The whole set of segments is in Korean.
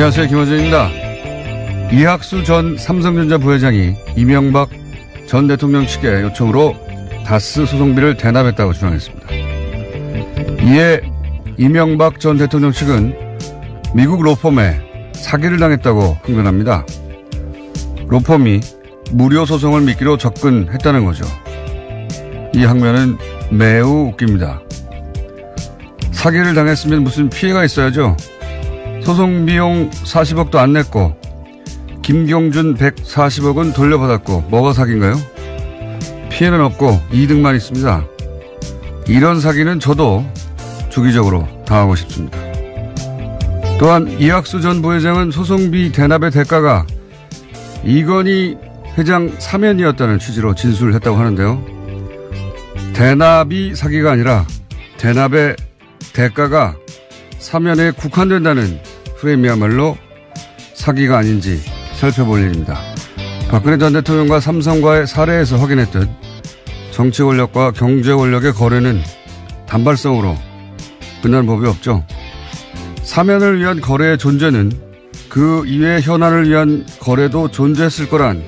안녕하세요. 김어준입니다. 이학수 전 삼성전자 부회장이 이명박 전 대통령 측의 요청으로 다스 소송비를 대납했다고 주장했습니다. 이에 이명박 전 대통령 측은 미국 로펌에 사기를 당했다고 항변합니다. 로펌이 무료 소송을 미끼로 접근했다는 거죠. 이 항변은 매우 웃깁니다. 사기를 당했으면 무슨 피해가 있어야죠. 소송 비용 40억도 안 냈고 김경준 140억은 돌려받았고 뭐가 사기인가요? 피해는 없고 이득만 있습니다. 이런 사기는 저도 주기적으로 당하고 싶습니다. 또한 이학수 전 부회장은 소송비 대납의 대가가 이건희 회장 사면이었다는 취지로 진술을 했다고 하는데요. 대납이 사기가 아니라 대납의 대가가 사면에 국한된다는 프레임이야말로 사기가 아닌지 살펴볼 일입니다. 박근혜 전 대통령과 삼성과의 사례에서 확인했듯 정치 권력과 경제 권력의 거래는 단발성으로 끝나는 법이 없죠. 사면을 위한 거래의 존재는 그 이외의 현안을 위한 거래도 존재했을 거란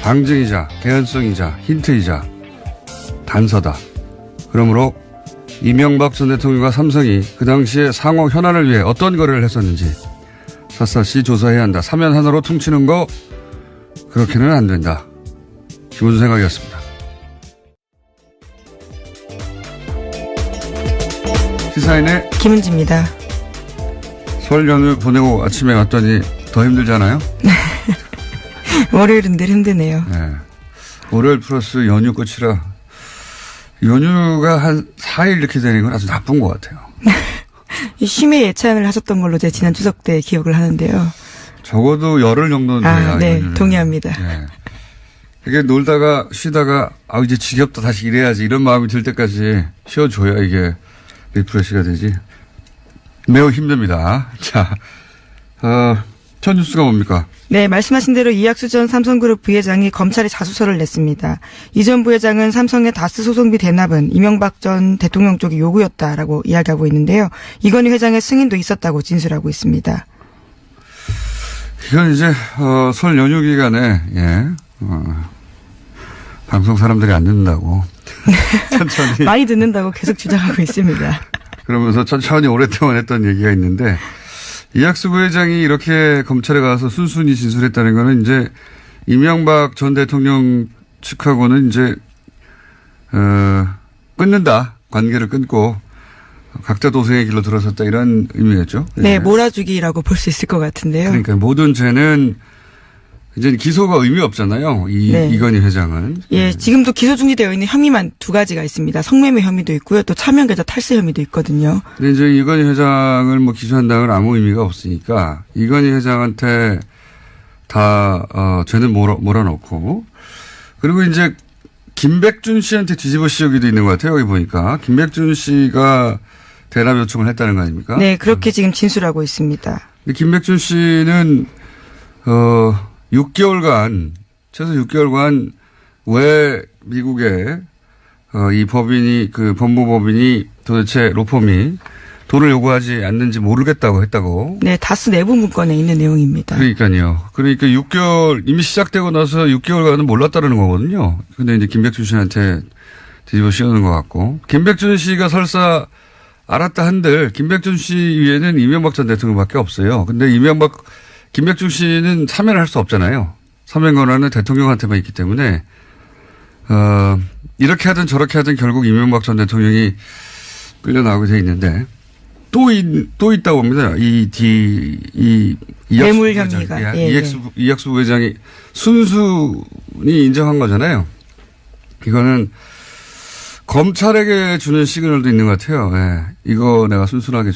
방증이자 개연성이자 힌트이자 단서다. 그러므로 이명박 전 대통령과 삼성이 그 당시에 상호 현안을 위해 어떤 거래를 했었는지 샅샅이 조사해야 한다. 사면 하나로 퉁치는 거 그렇게는 안 된다. 기본 생각이었습니다. 시사인의 김은지입니다. 설 연휴 보내고 아침에 왔더니 더 힘들잖아요. 월요일은 늘 힘드네요. 네. 월요일 플러스 연휴 끝이라 연휴가 한 4일 이렇게 되는 건 아주 나쁜 것 같아요. 쉼의 예찬을 하셨던 걸로 제 지난 추석 때 기억을 하는데요. 적어도 열흘 정도는 돼야. 네, 연휴는. 동의합니다. 네. 이게 놀다가 쉬다가 이제 지겹다 다시 일해야지 이런 마음이 들 때까지 쉬어줘야 이게 리프레시가 되지. 매우 힘듭니다. 자, 첫 뉴스가 뭡니까? 네, 말씀하신 대로 이학수 전 삼성그룹 부회장이 검찰에 자수서를 냈습니다. 이 전 부회장은 삼성의 다스 소송비 대납은 이명박 전 대통령 쪽의 요구였다라고 이야기하고 있는데요. 이건희 회장의 승인도 있었다고 진술하고 있습니다. 이건 이제 설 연휴 기간에 방송 사람들이 안 듣는다고 천천히 많이 듣는다고 계속 주장하고 있습니다. 그러면서 천천히 오랫동안 했던 얘기가 있는데 이학수 부회장이 이렇게 검찰에 가서 순순히 진술했다는 거는 이제 이명박 전 대통령 측하고는 이제 끊는다. 관계를 끊고 각자 도생의 길로 들어섰다 이런 의미였죠. 네, 몰아주기라고 볼 수 있을 것 같은데요. 그러니까 모든 죄는 이제 기소가 의미 없잖아요. 이건희 회장은. 예, 지금도 기소 중지되어 있는 혐의만 두 가지가 있습니다. 성매매 혐의도 있고요. 또 차명계좌 탈세 혐의도 있거든요. 근데 이제 이건희 회장을 기소한다는 건 아무 의미가 없으니까 이건희 회장한테 다 죄는 몰아넣고 그리고 이제 김백준 씨한테 뒤집어 씌우기도 있는 것 같아요. 여기 보니까 김백준 씨가 대납 요청을 했다는 거 아닙니까? 네, 그렇게 지금 진술하고 있습니다. 근데 김백준 씨는 6개월간 최소 6개월간 왜 미국에 이 법인이 법무법인이 도대체 로펌이 돈을 요구하지 않는지 모르겠다고 했다고. 네, 다스 내부 문건에 있는 내용입니다. 그러니까요. 그러니까 6개월 이미 시작되고 나서 6개월간은 몰랐다는 거거든요. 근데 이제 김백준 씨한테 뒤집어 씌우는 것 같고 김백준 씨가 설사 알았다 한들 김백준 씨 위에는 이명박 전 대통령밖에 없어요. 근데 김백준 씨는 사면을 할 수 없잖아요. 사면 권한은 대통령한테만 있기 때문에 이렇게 하든 저렇게 하든 결국 이명박 전 대통령이 끌려나오게 돼 있는데 또 있다고 봅니다. 뇌물 혐의가. 이학수 부회장이 순순히 인정한 거잖아요. 이거는 검찰에게 주는 시그널도 있는 것 같아요. 예. 이거 내가 순순히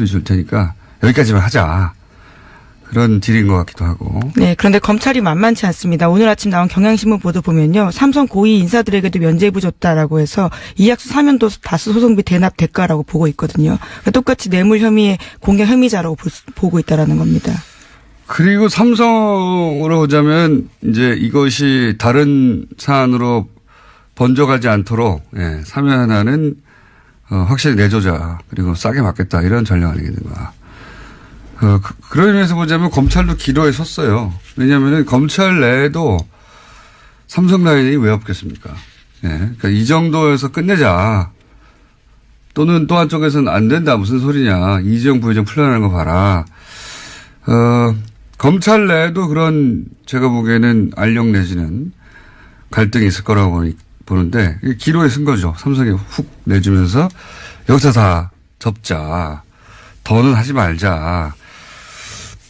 줄 테니까 여기까지만 하자. 그런 딜인 것 같기도 하고. 네, 그런데 검찰이 만만치 않습니다. 오늘 아침 나온 경향신문 보도 보면요. 삼성 고위 인사들에게도 면죄부 줬다라고 해서 이학수 사면도 다스 소송비 대납 대가라고 보고 있거든요. 그러니까 똑같이 뇌물 혐의의 공개 혐의자라고 보고 있다라는 겁니다. 그리고 삼성으로 보자면 이제 이것이 다른 사안으로 번져가지 않도록 사면 하나는 확실히 내조자 그리고 싸게 맞겠다 이런 전략 아니겠는가. 그런 의미에서 보자면 검찰도 기로에 섰어요. 왜냐하면 검찰 내에도 삼성 라인이 왜 없겠습니까? 예. 그러니까 이 정도에서 끝내자. 또는 또 한쪽에서는 안 된다. 무슨 소리냐. 이재용 부회장 풀려나는 거 봐라. 검찰 내에도 그런 제가 보기에는 알력 내지는 갈등이 있을 거라고 보는데 기로에 쓴 거죠. 삼성이 훅 내주면서 여기서 다 접자. 더는 하지 말자.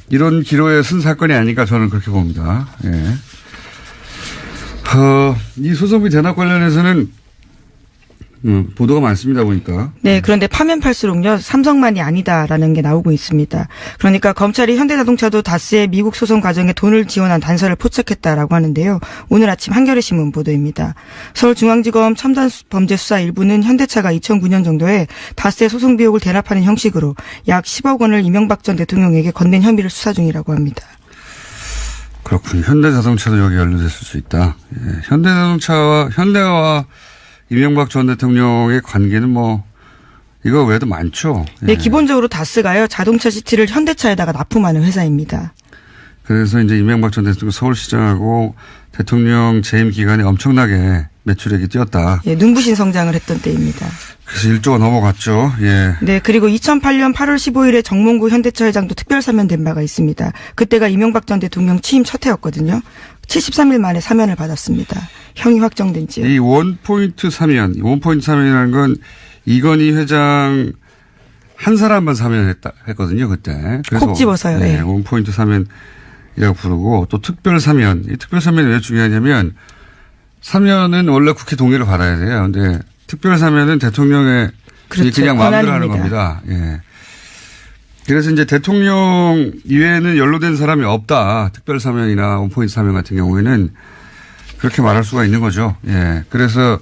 이런 기로에 쓴 사건이 아닐까 저는 그렇게 봅니다. 예. 이 소송비 대납 관련해서는 보도가 많습니다 보니까. 네, 그런데 파면 팔수록요 삼성만이 아니다라는 게 나오고 있습니다. 그러니까 검찰이 현대자동차도 다스의 미국 소송 과정에 돈을 지원한 단서를 포착했다라고 하는데요. 오늘 아침 한겨레 신문 보도입니다. 서울중앙지검 첨단범죄수사 1부는 현대차가 2009년 정도에 다스의 소송 비용을 대납하는 형식으로 약 10억 원을 이명박 전 대통령에게 건넨 혐의를 수사 중이라고 합니다. 그렇군요. 현대자동차도 여기 연루됐을 수 있다. 예. 현대와 이명박 전 대통령의 관계는 이거 외에도 많죠. 예. 네, 기본적으로 다스가요, 자동차 시티를 현대차에다가 납품하는 회사입니다. 그래서 이제 이명박 전 대통령 서울시장하고 대통령 재임 기간에 엄청나게 매출액이 뛰었다. 예, 눈부신 성장을 했던 때입니다. 그래서 1조가 넘어갔죠. 예. 네, 그리고 2008년 8월 15일에 정몽구 현대차 회장도 특별 사면된 바가 있습니다. 그때가 이명박 전 대통령 취임 첫 해였거든요. 73일 만에 사면을 받았습니다. 형이 확정된 지요. 이 원포인트 사면이라는 건 이건희 회장 한 사람만 사면했거든요, 그때. 그래서 콕 집어서요. 네, 네. 원포인트 사면이라고 부르고 또 특별 사면. 이 특별 사면이 왜 중요하냐면 사면은 원래 국회 동의를 받아야 돼요. 근데 특별 사면은 대통령의 그렇죠. 그냥 마음대로 하는 권한입니다. 겁니다. 예. 그래서 이제 대통령 이외에는 연루된 사람이 없다. 특별 사면이나 원포인트 사면 같은 경우에는 그렇게 말할 수가 있는 거죠. 예. 그래서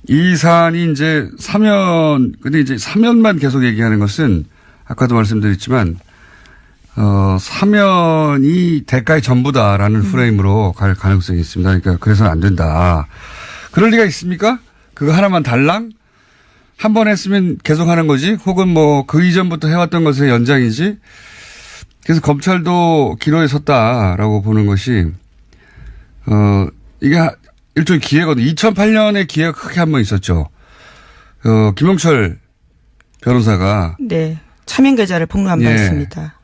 이 사안이 이제 근데 이제 사면만 계속 얘기하는 것은 아까도 말씀드렸지만 사면이 대가의 전부다라는 프레임으로 갈 가능성이 있습니다. 그러니까 그래서는 안 된다. 그럴 리가 있습니까? 그거 하나만 달랑? 한 번 했으면 계속 하는 거지? 혹은 그 이전부터 해왔던 것의 연장이지? 그래서 검찰도 기로에 섰다라고 보는 것이, 이게 일종의 기회거든요. 2008년에 기회가 크게 한 번 있었죠. 김영철 변호사가. 네. 차명 계좌를 폭로한 바 있습니다.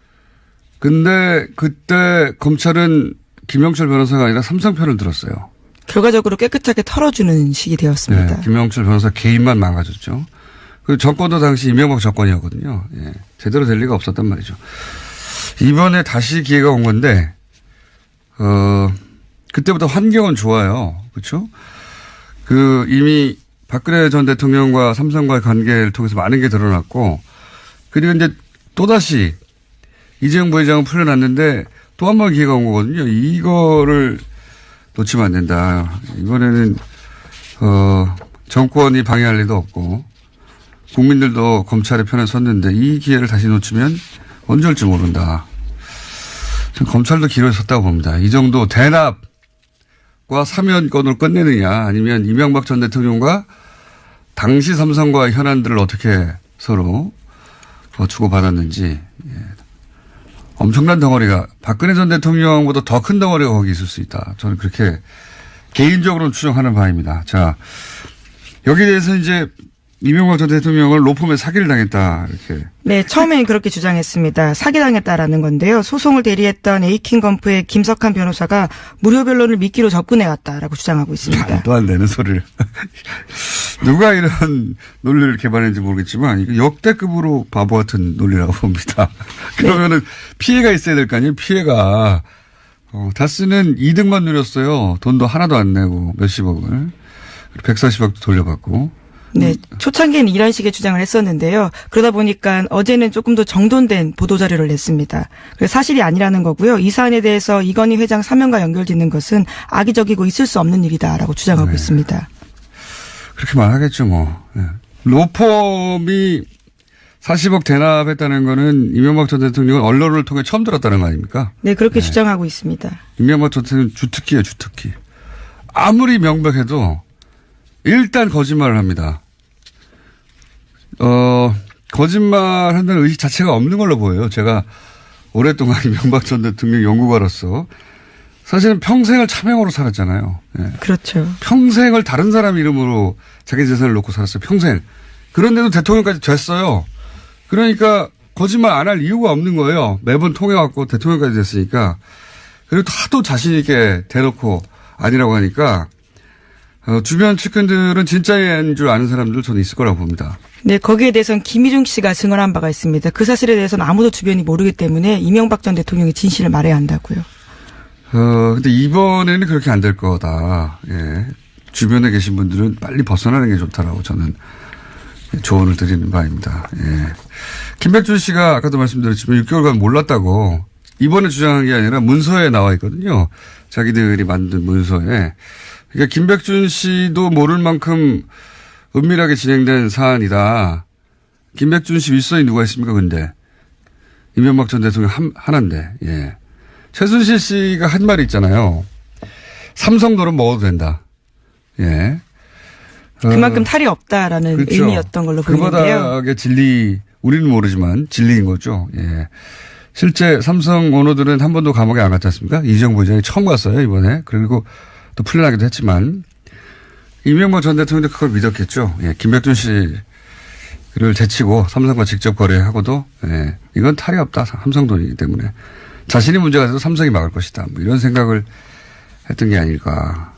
근데 그때 검찰은 김영철 변호사가 아니라 삼성 편을 들었어요. 결과적으로 깨끗하게 털어주는 식이 되었습니다. 네, 김영철 변호사 개인만 망가졌죠. 그 정권도 당시 이명박 정권이었거든요. 예, 제대로 될 리가 없었단 말이죠. 이번에 다시 기회가 온 건데, 그때보다 환경은 좋아요. 그렇죠? 이미 박근혜 전 대통령과 삼성과의 관계를 통해서 많은 게 드러났고, 그리고 이제 또다시 이재용 부회장은 풀려났는데 또 한 번 기회가 온 거거든요. 이거를 놓치면 안 된다. 이번에는 정권이 방해할 리도 없고 국민들도 검찰의 편에 섰는데 이 기회를 다시 놓치면 언제 올지 모른다. 저는 검찰도 기로에 섰다고 봅니다. 이 정도 대납과 사면권으로 끝내느냐 아니면 이명박 전 대통령과 당시 삼성과의 현안들을 어떻게 서로 주고받았는지. 엄청난 덩어리가 박근혜 전 대통령보다 더 큰 덩어리가 거기 있을 수 있다. 저는 그렇게 개인적으로는 추정하는 바입니다. 자, 여기에 대해서 이제 이명박 전 대통령을 로펌에 사기를 당했다. 이렇게. 네, 처음에는 그렇게 주장했습니다. 사기당했다라는 건데요. 소송을 대리했던 에이킹건프의 김석한 변호사가 무료 변론을 미끼로 접근해왔다라고 주장하고 있습니다. 말도 안 되는 소리를. 누가 이런 논리를 개발했는지 모르겠지만 이거 역대급으로 바보 같은 논리라고 봅니다. 그러면은 피해가 있어야 될 거 아니에요. 피해가. 다스는 이득만 누렸어요. 돈도 하나도 안 내고 몇십억을. 140억도 돌려받고. 네, 초창기에는 이런 식의 주장을 했었는데요. 그러다 보니까 어제는 조금 더 정돈된 보도자료를 냈습니다. 사실이 아니라는 거고요. 이 사안에 대해서 이건희 회장 사면과 연결짓는 것은 악의적이고 있을 수 없는 일이다라고 주장하고 있습니다. 그렇게 말하겠죠, 뭐. 네. 로펌이 40억 대납했다는 거는 이명박 전 대통령은 언론을 통해 처음 들었다는 거 아닙니까? 네, 그렇게 주장하고 있습니다. 이명박 전 대통령은 주특기예요, 주특기. 아무리 명백해도 일단 거짓말을 합니다. 거짓말 한다는 의식 자체가 없는 걸로 보여요. 제가 오랫동안 이명박 전 대통령 연구가로서 사실은 평생을 차명으로 살았잖아요. 예. 그렇죠. 평생을 다른 사람 이름으로 자기 재산을 놓고 살았어요. 평생. 그런데도 대통령까지 됐어요. 그러니까 거짓말 안 할 이유가 없는 거예요. 매번 통해갖고 대통령까지 됐으니까. 그리고 하도 자신 있게 대놓고 아니라고 하니까 주변 측근들은 진짜인 줄 아는 사람들 저는 있을 거라고 봅니다. 네, 거기에 대해서는 김희중 씨가 증언한 바가 있습니다. 그 사실에 대해서는 아무도 주변이 모르기 때문에 이명박 전 대통령이 진실을 말해야 한다고요. 근데 이번에는 그렇게 안 될 거다. 예. 주변에 계신 분들은 빨리 벗어나는 게 좋다라고 저는 조언을 드리는 바입니다. 예. 김백준 씨가 아까도 말씀드렸지만 6개월간 몰랐다고 이번에 주장한 게 아니라 문서에 나와 있거든요. 자기들이 만든 문서에. 그러니까 김백준 씨도 모를 만큼 은밀하게 진행된 사안이다. 김백준 씨 윗선이 누가 있습니까, 근데? 이명박 전 대통령 하나인데, 예. 최순실 씨가 한 말이 있잖아요. 삼성도는 먹어도 된다. 예. 그만큼 탈이 없다라는 그렇죠. 의미였던 걸로 그 보이는데요. 바닥의 진리, 우리는 모르지만 진리인 거죠. 예. 실제 삼성 오너들은 한 번도 감옥에 안 갔지 않습니까? 이재용 부회장이 처음 갔어요, 이번에. 그리고 또 풀려나기도 했지만, 이명박 전 대통령도 그걸 믿었겠죠. 예. 김백준 씨를 제치고 삼성과 직접 거래하고도, 예. 이건 탈이 없다. 삼성돈이기 때문에. 자신이 문제가 돼도 삼성이 막을 것이다. 뭐 이런 생각을 했던 게 아닐까.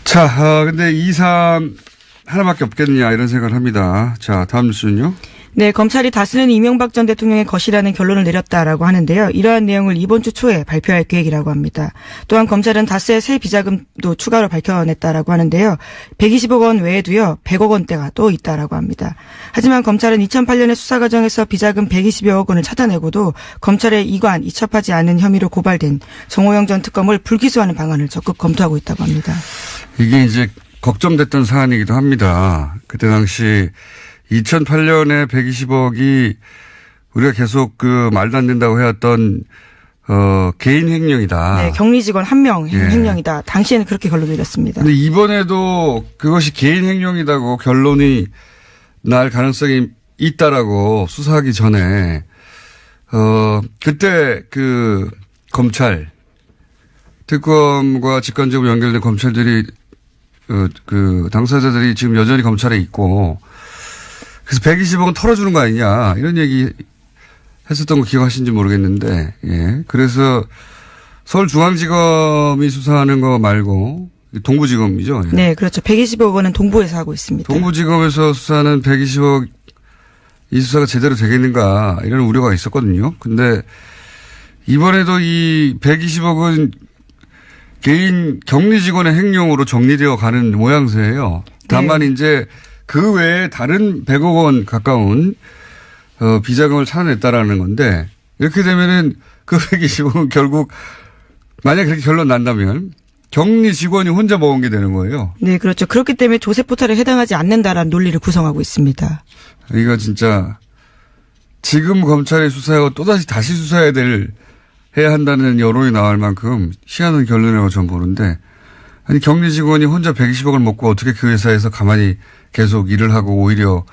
자, 근데 2, 3 하나밖에 없겠느냐 이런 생각을 합니다. 자, 다음 뉴스는요. 네, 검찰이 다스는 이명박 전 대통령의 것이라는 결론을 내렸다라고 하는데요. 이러한 내용을 이번 주 초에 발표할 계획이라고 합니다. 또한 검찰은 다스의 새 비자금도 추가로 밝혀냈다라고 하는데요. 120억 원 외에도요, 100억 원대가 또 있다라고 합니다. 하지만 검찰은 2008년의 수사 과정에서 비자금 120여억 원을 찾아내고도 검찰의 이관, 이첩하지 않은 혐의로 고발된 정호영 전 특검을 불기소하는 방안을 적극 검토하고 있다고 합니다. 이게 이제 걱정됐던 사안이기도 합니다. 그때 당시 2008년에 120억이 우리가 계속 그 말도 안 된다고 해왔던 개인 횡령이다. 네, 격리 직원 1명 예. 횡령이다. 당시에는 그렇게 결론을 내렸습니다. 근데 이번에도 그것이 개인 횡령이다고 결론이 날 가능성이 있다라고 수사하기 전에 그때 그 검찰 특검과 직관적으로 연결된 검찰들이 그 당사자들이 지금 여전히 검찰에 있고 그래서 120억은 털어주는 거 아니냐 이런 얘기 했었던 거 기억하시는지 모르겠는데 예. 그래서 서울중앙지검이 수사하는 거 말고 동부지검이죠. 예. 네, 그렇죠. 120억 원은 동부에서 하고 있습니다. 동부지검에서 수사하는 120억 이 수사가 제대로 되겠는가 이런 우려가 있었거든요. 근데 이번에도 이 120억은 개인 격리 직원의 횡령으로 정리되어 가는 모양새예요. 다만 네. 이제 그 외에 다른 100억 원 가까운 비자금을 찾아냈다라는 건데 이렇게 되면은 그 120억은 결국 만약 그렇게 결론 난다면 격리 직원이 혼자 먹은 게 되는 거예요. 네, 그렇죠. 그렇기 때문에 조세 포탈에 해당하지 않는다라는 논리를 구성하고 있습니다. 이거 진짜 지금 검찰이 수사하고 또다시 다시 해야 한다는 여론이 나올 만큼 희한한 결론이라고 저는 보는데 아니 격리 직원이 혼자 120억을 먹고 어떻게 그 회사에서 가만히 계속 일을 하고 오히려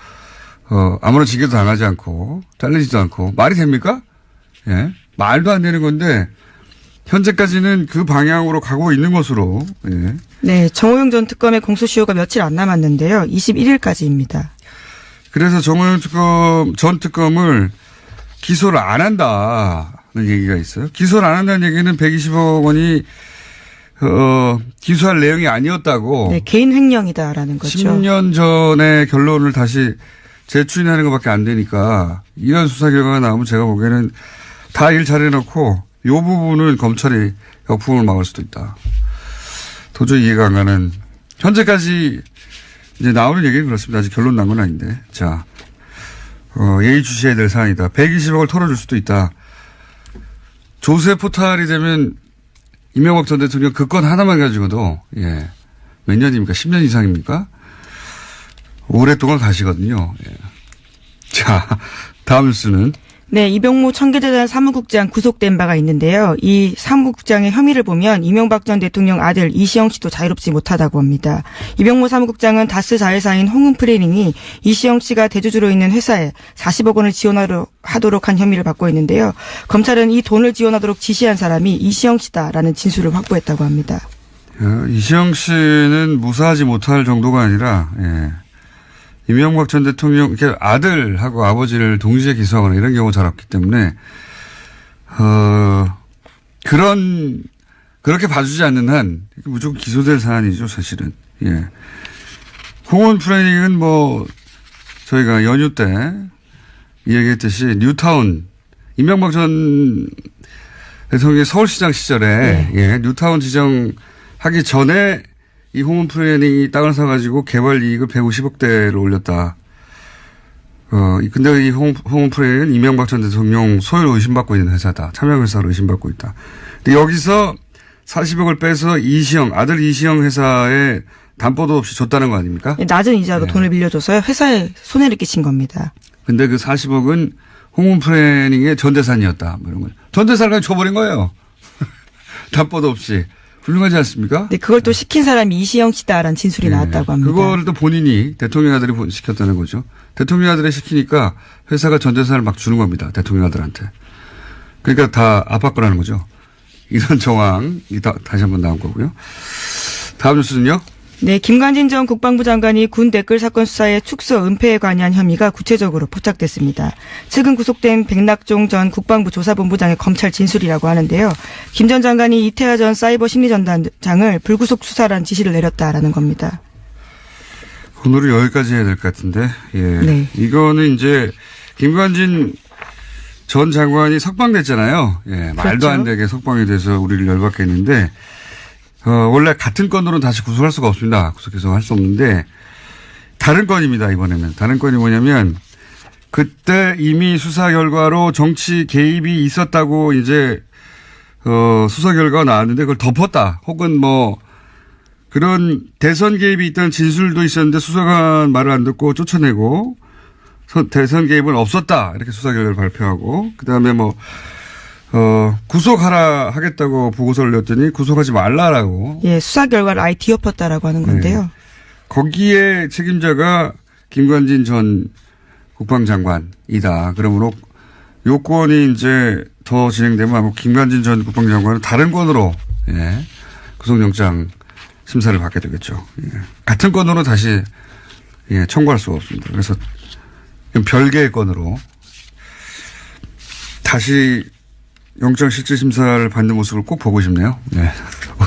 아무런 징계도 당하지 않고 잘리지도 않고 말이 됩니까? 예. 말도 안 되는 건데 현재까지는 그 방향으로 가고 있는 것으로. 예. 네, 정호영 전 특검의 공소시효가 며칠 안 남았는데요. 21일까지입니다. 그래서 정호영 전 특검을 기소를 안 한다는 얘기가 있어요. 기소를 안 한다는 얘기는 120억 원이 기소할 내용이 아니었다고. 네, 개인 횡령이다라는 거죠. 10년 전에 결론을 다시 재추인하는 것밖에 안 되니까 이런 수사 결과가 나오면 제가 보기에는 다 일 잘해놓고 이 부분은 검찰이 역풍을 막을 수도 있다. 도저히 이해가 안 가는 현재까지 이제 나오는 얘기는 그렇습니다. 아직 결론 난 건 아닌데. 자, 예의주시해야 될 사안이다. 120억을 털어줄 수도 있다. 조세 포탈이 되면 이명박 전 대통령 그 건 하나만 가지고도, 예. 몇 년입니까? 10년 이상입니까? 오랫동안 가시거든요. 예. 자, 다음 뉴스는. 네, 이병무 청계재단 사무국장 구속된 바가 있는데요. 이 사무국장의 혐의를 보면 이명박 전 대통령 아들 이시영 씨도 자유롭지 못하다고 합니다. 이병무 사무국장은 다스 자회사인 홍은프레닝이 이시영 씨가 대주주로 있는 회사에 40억 원을 지원하도록 한 혐의를 받고 있는데요. 검찰은 이 돈을 지원하도록 지시한 사람이 이시영 씨다라는 진술을 확보했다고 합니다. 이시영 씨는 무사하지 못할 정도가 아니라 이명박 전 대통령 아들하고 아버지를 동시에 기소하거나 이런 경우 잘 없기 때문에 그렇게 봐주지 않는 한 무조건 기소될 사안이죠, 사실은. 예. 홍원 프레닝은 뭐 저희가 연휴 때 이야기했듯이 뉴타운 이명박 전 대통령의 서울시장 시절에 뉴타운 지정하기 전에 이 홍원 프레닝이 땅을 사가지고 개발 이익을 150억대를 올렸다. 근데 이 홍원 프레닝은 이명박 전 대통령 소유로 의심받고 있는 회사다. 참여회사로 의심받고 있다. 근데 여기서 40억을 빼서 아들 이시영 회사에 담보도 없이 줬다는 거 아닙니까? 낮은 이자로 돈을 빌려줘서요. 회사에 손해를 끼친 겁니다. 근데 그 40억은 홍원 프레닝의 전 재산이었다. 뭐 이런 거. 전 재산을 그냥 줘버린 거예요. 담보도 없이. 훌륭하지 않습니까? 네, 그걸 또 시킨 사람이 이시영 씨다라는 진술이 나왔다고 합니다. 그거를 또 본인이 대통령 아들이 시켰다는 거죠. 대통령 아들이 시키니까 회사가 전 재산을 막 주는 겁니다. 대통령 아들한테. 그러니까 다 압박거라는 거죠. 이런 정황이 다시 한번 나온 거고요. 다음 뉴스는요? 네, 김관진 전 국방부 장관이 군 댓글 사건 수사의 축소 은폐에 관여한 혐의가 구체적으로 포착됐습니다. 최근 구속된 백낙종 전 국방부 조사본부장의 검찰 진술이라고 하는데요. 김 전 장관이 이태하 전 사이버 심리전단장을 불구속 수사라는 지시를 내렸다라는 겁니다. 오늘은 여기까지 해야 될 것 같은데, 네. 이거는 이제 김관진 전 장관이 석방됐잖아요. 말도 그렇죠. 안 되게 석방이 돼서 우리를 열받게 했는데, 원래 같은 건으로는 다시 구속할 수가 없습니다. 구속해서 할 수 없는데 다른 건입니다. 이번에는. 다른 건이 뭐냐면 그때 이미 수사 결과로 정치 개입이 있었다고 이제 수사 결과가 나왔는데 그걸 덮었다. 혹은 뭐 그런 대선 개입이 있다는 진술도 있었는데 수사관 말을 안 듣고 쫓아내고 대선 개입은 없었다. 이렇게 수사 결과를 발표하고 그다음에 뭐 하겠다고 보고서를 냈더니 구속하지 말라라고. 예, 수사 결과를 아예 뒤엎었다라고 하는 건데요. 거기에 책임자가 김관진 전 국방장관이다. 그러므로 요건이 이제 더 진행되면 아마 김관진 전 국방장관은 다른 건으로, 구속영장 심사를 받게 되겠죠. 같은 건으로 다시, 청구할 수가 없습니다. 그래서 별개의 건으로 다시 영장 실질 심사를 받는 모습을 꼭 보고 싶네요.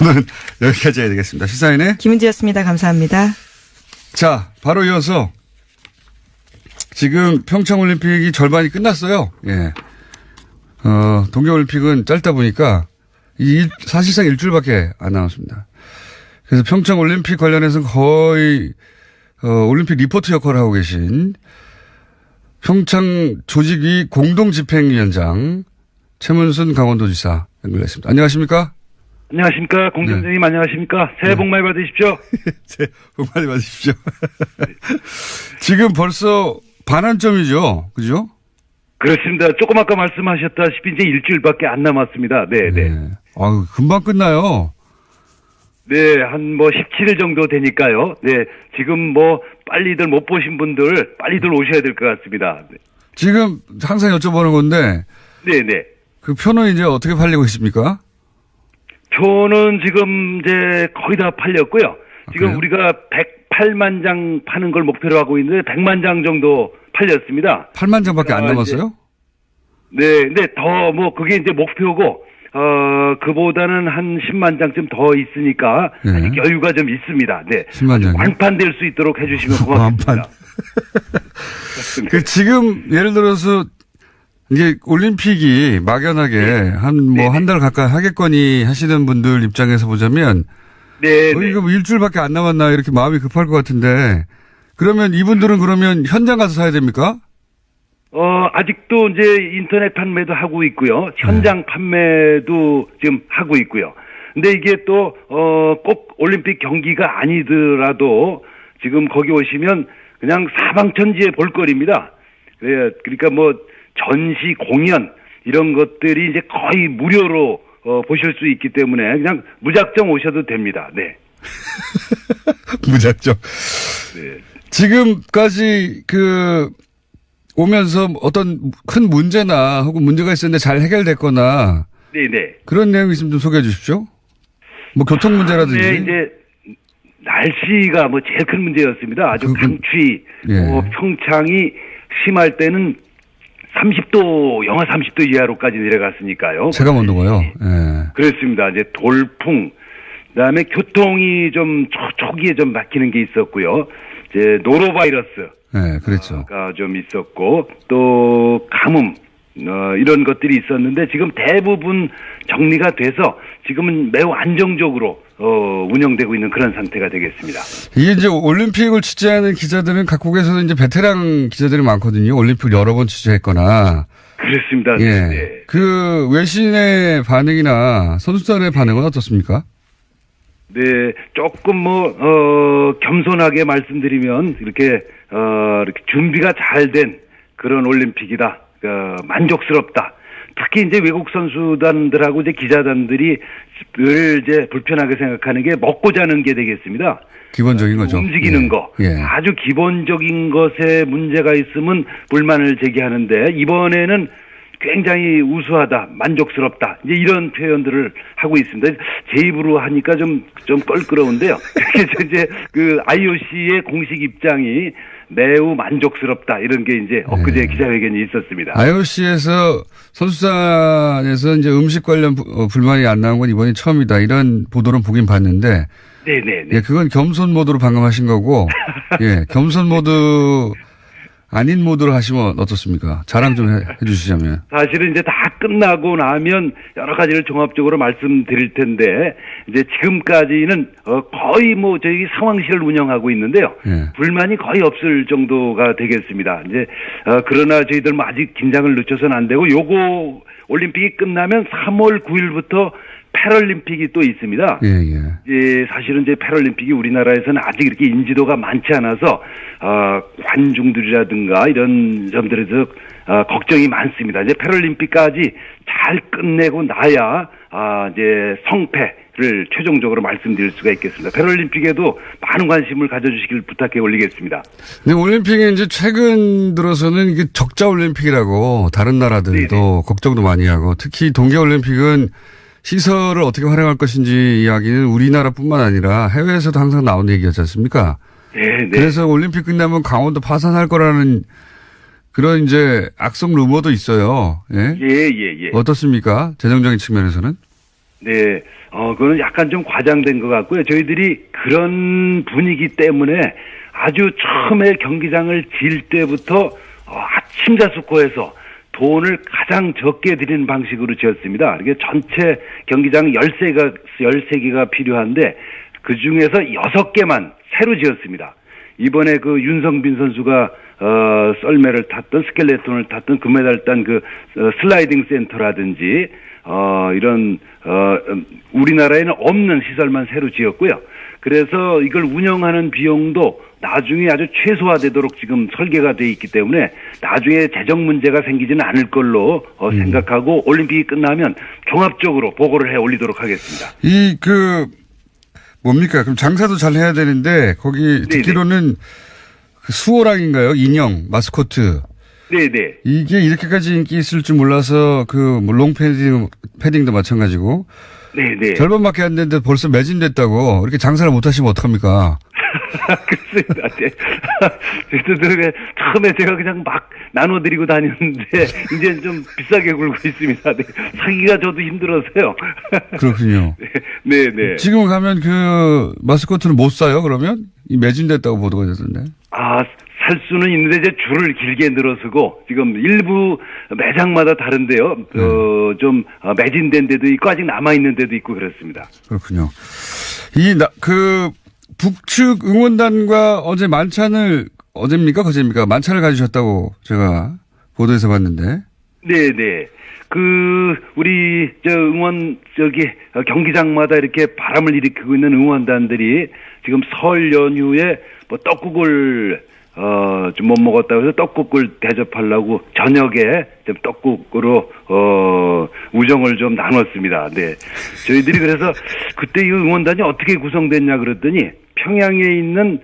오늘은 여기까지 해야 되겠습니다. 시사인의 김은지였습니다. 감사합니다. 자, 바로 이어서 지금 평창올림픽이 절반이 끝났어요. 동계올림픽은 짧다 보니까 사실상 일주일밖에 안 남았습니다. 그래서 평창올림픽 관련해서는 거의 올림픽 리포트 역할을 하고 계신 평창 조직위 공동집행위원장 최문순 강원도지사 연결했습니다. 안녕하십니까? 안녕하십니까? 공장장님 안녕하십니까? 새해 복 많이 받으십시오. 새해 복 많이 받으십시오. 지금 벌써 반환점이죠. 그죠? 그렇습니다. 조금 아까 말씀하셨다시피 이제 일주일밖에 안 남았습니다. 네. 아유, 금방 끝나요. 네, 한 17일 정도 되니까요. 네, 지금 빨리들 못 보신 분들 빨리들 오셔야 될 것 같습니다. 네. 지금 항상 여쭤보는 건데. 네네. 그 표는 이제 어떻게 팔리고 있습니까? 표는 지금 이제 거의 다 팔렸고요. 지금 그래요? 우리가 108만 장 파는 걸 목표로 하고 있는데 100만 장 정도 팔렸습니다. 8만 장밖에 안 남았어요? 네, 그게 이제 목표고, 그보다는 한 10만 장쯤 더 있으니까, 아직 여유가 좀 있습니다. 네. 10만 장. 완판될 수 있도록 해주시면 고맙습니다. 완판. 지금, 예를 들어서, 이게 올림픽이 막연하게 한 달 가까이 하겠거니 하시는 분들 입장에서 보자면, 이거 일주일밖에 안 남았나 이렇게 마음이 급할 것 같은데, 그러면 이분들은 그러면 현장 가서 사야 됩니까? 아직도 이제 인터넷 판매도 하고 있고요. 현장 판매도 지금 하고 있고요. 근데 이게 또, 꼭 올림픽 경기가 아니더라도 지금 거기 오시면 그냥 사방천지의 볼거리입니다. 그러니까 전시 공연 이런 것들이 이제 거의 무료로 보실 수 있기 때문에 그냥 무작정 오셔도 됩니다. 네. 무작정. 네. 지금까지 오면서 어떤 큰 문제나 혹은 문제가 있었는데 잘 해결됐거나 네네. 그런 내용 있으면 좀 소개해 주십시오. 뭐 교통 문제라든지. 네, 이제 날씨가 뭐 제일 큰 문제였습니다. 아주 강추위, 예. 평창이 심할 때는 30도, 영하 30도 이하로까지 내려갔으니까요. 체감 온도가요. 예. 그렇습니다. 이제 돌풍, 그다음에 교통이 좀 초기에 좀 막히는 게 있었고요. 이제 노로바이러스. 네, 그렇죠. 가 좀 있었고 또 가뭄 이런 것들이 있었는데 지금 대부분 정리가 돼서 지금은 매우 안정적으로 운영되고 있는 그런 상태가 되겠습니다. 이게 이제 올림픽을 취재하는 기자들은 각국에서도 이제 베테랑 기자들이 많거든요. 올림픽 여러 번 취재했거나. 그렇습니다. 예. 네. 그 외신의 반응이나 선수단의 반응은 어떻습니까? 네, 조금 겸손하게 말씀드리면 이렇게 준비가 잘 된 그런 올림픽이다. 만족스럽다. 특히 이제 외국 선수단들하고 이제 기자단들이 늘 이제 불편하게 생각하는 게 먹고 자는 게 되겠습니다. 기본적인 거죠. 움직이는 예. 거. 예. 아주 기본적인 것에 문제가 있으면 불만을 제기하는데 이번에는 굉장히 우수하다, 만족스럽다. 이제 이런 표현들을 하고 있습니다. 제 입으로 하니까 좀 껄끄러운데요. 그래서 이제 IOC의 공식 입장이 매우 만족스럽다. 이런 게 이제 엊그제 기자회견이 있었습니다. IOC에서 선수단에서 이제 음식 관련 불만이 안 나온 건 이번이 처음이다. 이런 보도는 보긴 봤는데. 네네. 예, 그건 겸손 모드로 방금 하신 거고. 예, 겸손 모드 아닌 모드로 하시면 어떻습니까? 자랑 좀 해주시자면. 사실은 이제 다 끝나고 나면 여러 가지를 종합적으로 말씀드릴 텐데 이제 지금까지는 거의 저희 상황실을 운영하고 있는데요. 예. 불만이 거의 없을 정도가 되겠습니다. 이제 그러나 저희들 아직 긴장을 늦춰서는 안 되고 요거 올림픽이 끝나면 3월 9일부터 패럴림픽이 또 있습니다. 예, 예. 사실은 이제 패럴림픽이 우리나라에서는 아직 이렇게 인지도가 많지 않아서, 관중들이라든가 이런 점들에서, 걱정이 많습니다. 이제 패럴림픽까지 잘 끝내고 나야, 이제 성패를 최종적으로 말씀드릴 수가 있겠습니다. 패럴림픽에도 많은 관심을 가져주시길 부탁해 올리겠습니다. 네, 올림픽이 이제 최근 들어서는 이게 적자 올림픽이라고 다른 나라들도 네네. 걱정도 많이 하고 특히 동계올림픽은 시설을 어떻게 활용할 것인지 이야기는 우리나라뿐만 아니라 해외에서도 항상 나오는 얘기였지 않습니까? 네. 그래서 올림픽 끝나면 강원도 파산할 거라는 그런 이제 악성 루머도 있어요. 예? 예. 어떻습니까? 재정적인 측면에서는? 네. 그거는 약간 좀 과장된 것 같고요. 저희들이 그런 분위기 때문에 아주 처음에 경기장을 지을 때부터 심사숙고해서 돈을 가장 적게 들이는 방식으로 지었습니다. 이게 전체 경기장 13개가 필요한데 그 중에서 6개만 새로 지었습니다. 이번에 윤성빈 선수가 썰매를 탔던 스켈레톤을 탔던 금메달 딴 슬라이딩 센터라든지 이런 우리나라에는 없는 시설만 새로 지었고요. 그래서 이걸 운영하는 비용도 나중에 아주 최소화되도록 지금 설계가 돼 있기 때문에 나중에 재정 문제가 생기지는 않을 걸로 생각하고 올림픽이 끝나면 종합적으로 보고를 해 올리도록 하겠습니다. 뭡니까? 그럼 장사도 잘 해야 되는데 거기 듣기로는 수호랑인가요? 인형, 마스코트. 네네. 이게 이렇게까지 인기 있을 줄 몰라서 롱 패딩도 마찬가지고. 네네. 절반밖에 안 됐는데 벌써 매진됐다고. 이렇게 장사를 못 하시면 어떡합니까? 그렇습니다. 저희들 처음에 제가 그냥 막 나눠드리고 다녔는데 이제 좀 비싸게 굴고 있습니다. 네. 사기가 저도 힘들어서요. 그렇군요. 네네. 지금 가면 마스코트는 못 사요, 그러면? 매진됐다고 보도가 됐던데. 살 수는 있는데 이제 줄을 길게 늘어서고 지금 일부 매장마다 다른데요. 좀 매진된 데도 있고 아직 남아 있는 데도 있고 그렇습니다. 그렇군요. 북측 응원단과 어제 어제입니까? 그제입니까? 만찬을 가지셨다고 제가 보도에서 봤는데. 네네. 우리, 경기장마다 이렇게 바람을 일으키고 있는 응원단들이 지금 설 연휴에 떡국을, 좀 못 먹었다고 해서 떡국을 대접하려고 저녁에 좀 떡국으로, 우정을 좀 나눴습니다. 네. 저희들이 그래서 그때 이 응원단이 어떻게 구성됐냐 그랬더니 평양에 있는,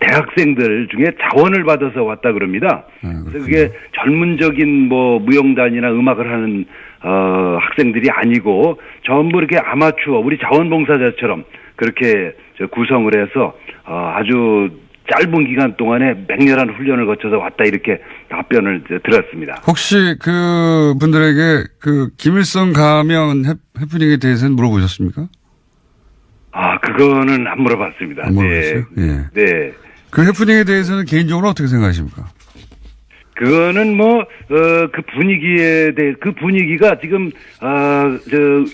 대학생들 중에 자원을 받아서 왔다 그럽니다. 그래서 그게 전문적인 뭐 무용단이나 음악을 하는, 학생들이 아니고 전부 이렇게 아마추어, 우리 자원봉사자처럼 그렇게 구성을 해서, 아주 짧은 기간 동안에 맹렬한 훈련을 거쳐서 왔다 이렇게 답변을 들었습니다. 혹시 그 분들에게 그 김일성 가면 해프닝에 대해서는 물어보셨습니까? 그거는 안 물어봤습니다. 안 물어봤어요? 네. 예. 네. 그 해프닝에 대해서는 개인적으로 어떻게 생각하십니까? 그거는 그 그 분위기가 지금,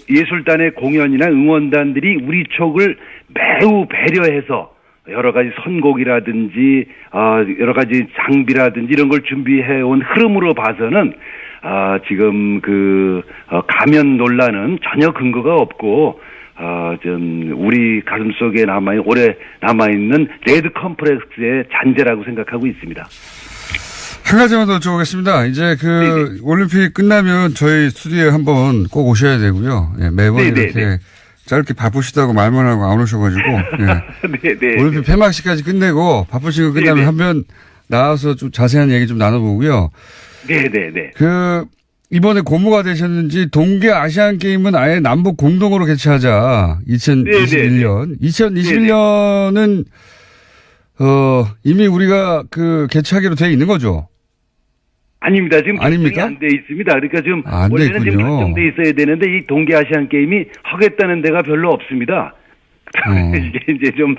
예술단의 공연이나 응원단들이 우리 쪽을 매우 배려해서 여러 가지 선곡이라든지, 여러 가지 장비라든지 이런 걸 준비해 온 흐름으로 봐서는, 지금 가면 논란은 전혀 근거가 없고, 좀, 우리 가슴 속에 오래 남아있는 레드 컴플렉스의 잔재라고 생각하고 있습니다. 한 가지만 더 여쭤보겠습니다. 이제 네네. 올림픽 끝나면 저희 스튜디오에 한번 꼭 오셔야 되고요. 예, 매번 네네네. 이렇게 짧게 바쁘시다고 말만 하고 안 오셔가지고. 예. 네네. 올림픽 폐막식까지 끝내고 바쁘신 거 끝나면 네네. 한번 나와서 좀 자세한 얘기 좀 나눠보고요. 네네네. 이번에 고무가 되셨는지 동계 아시안 게임은 아예 남북 공동으로 개최하자. 2021년. 2021년은 이미 우리가 개최하기로 돼 있는 거죠. 아닙니다. 지금 아닙니까? 안 돼 있습니다. 그러니까 지금 안 돼 원래는 지금 있군요. 결정돼 있어야 되는데 이 동계 아시안 게임이 하겠다는 데가 별로 없습니다. 이게 이제 좀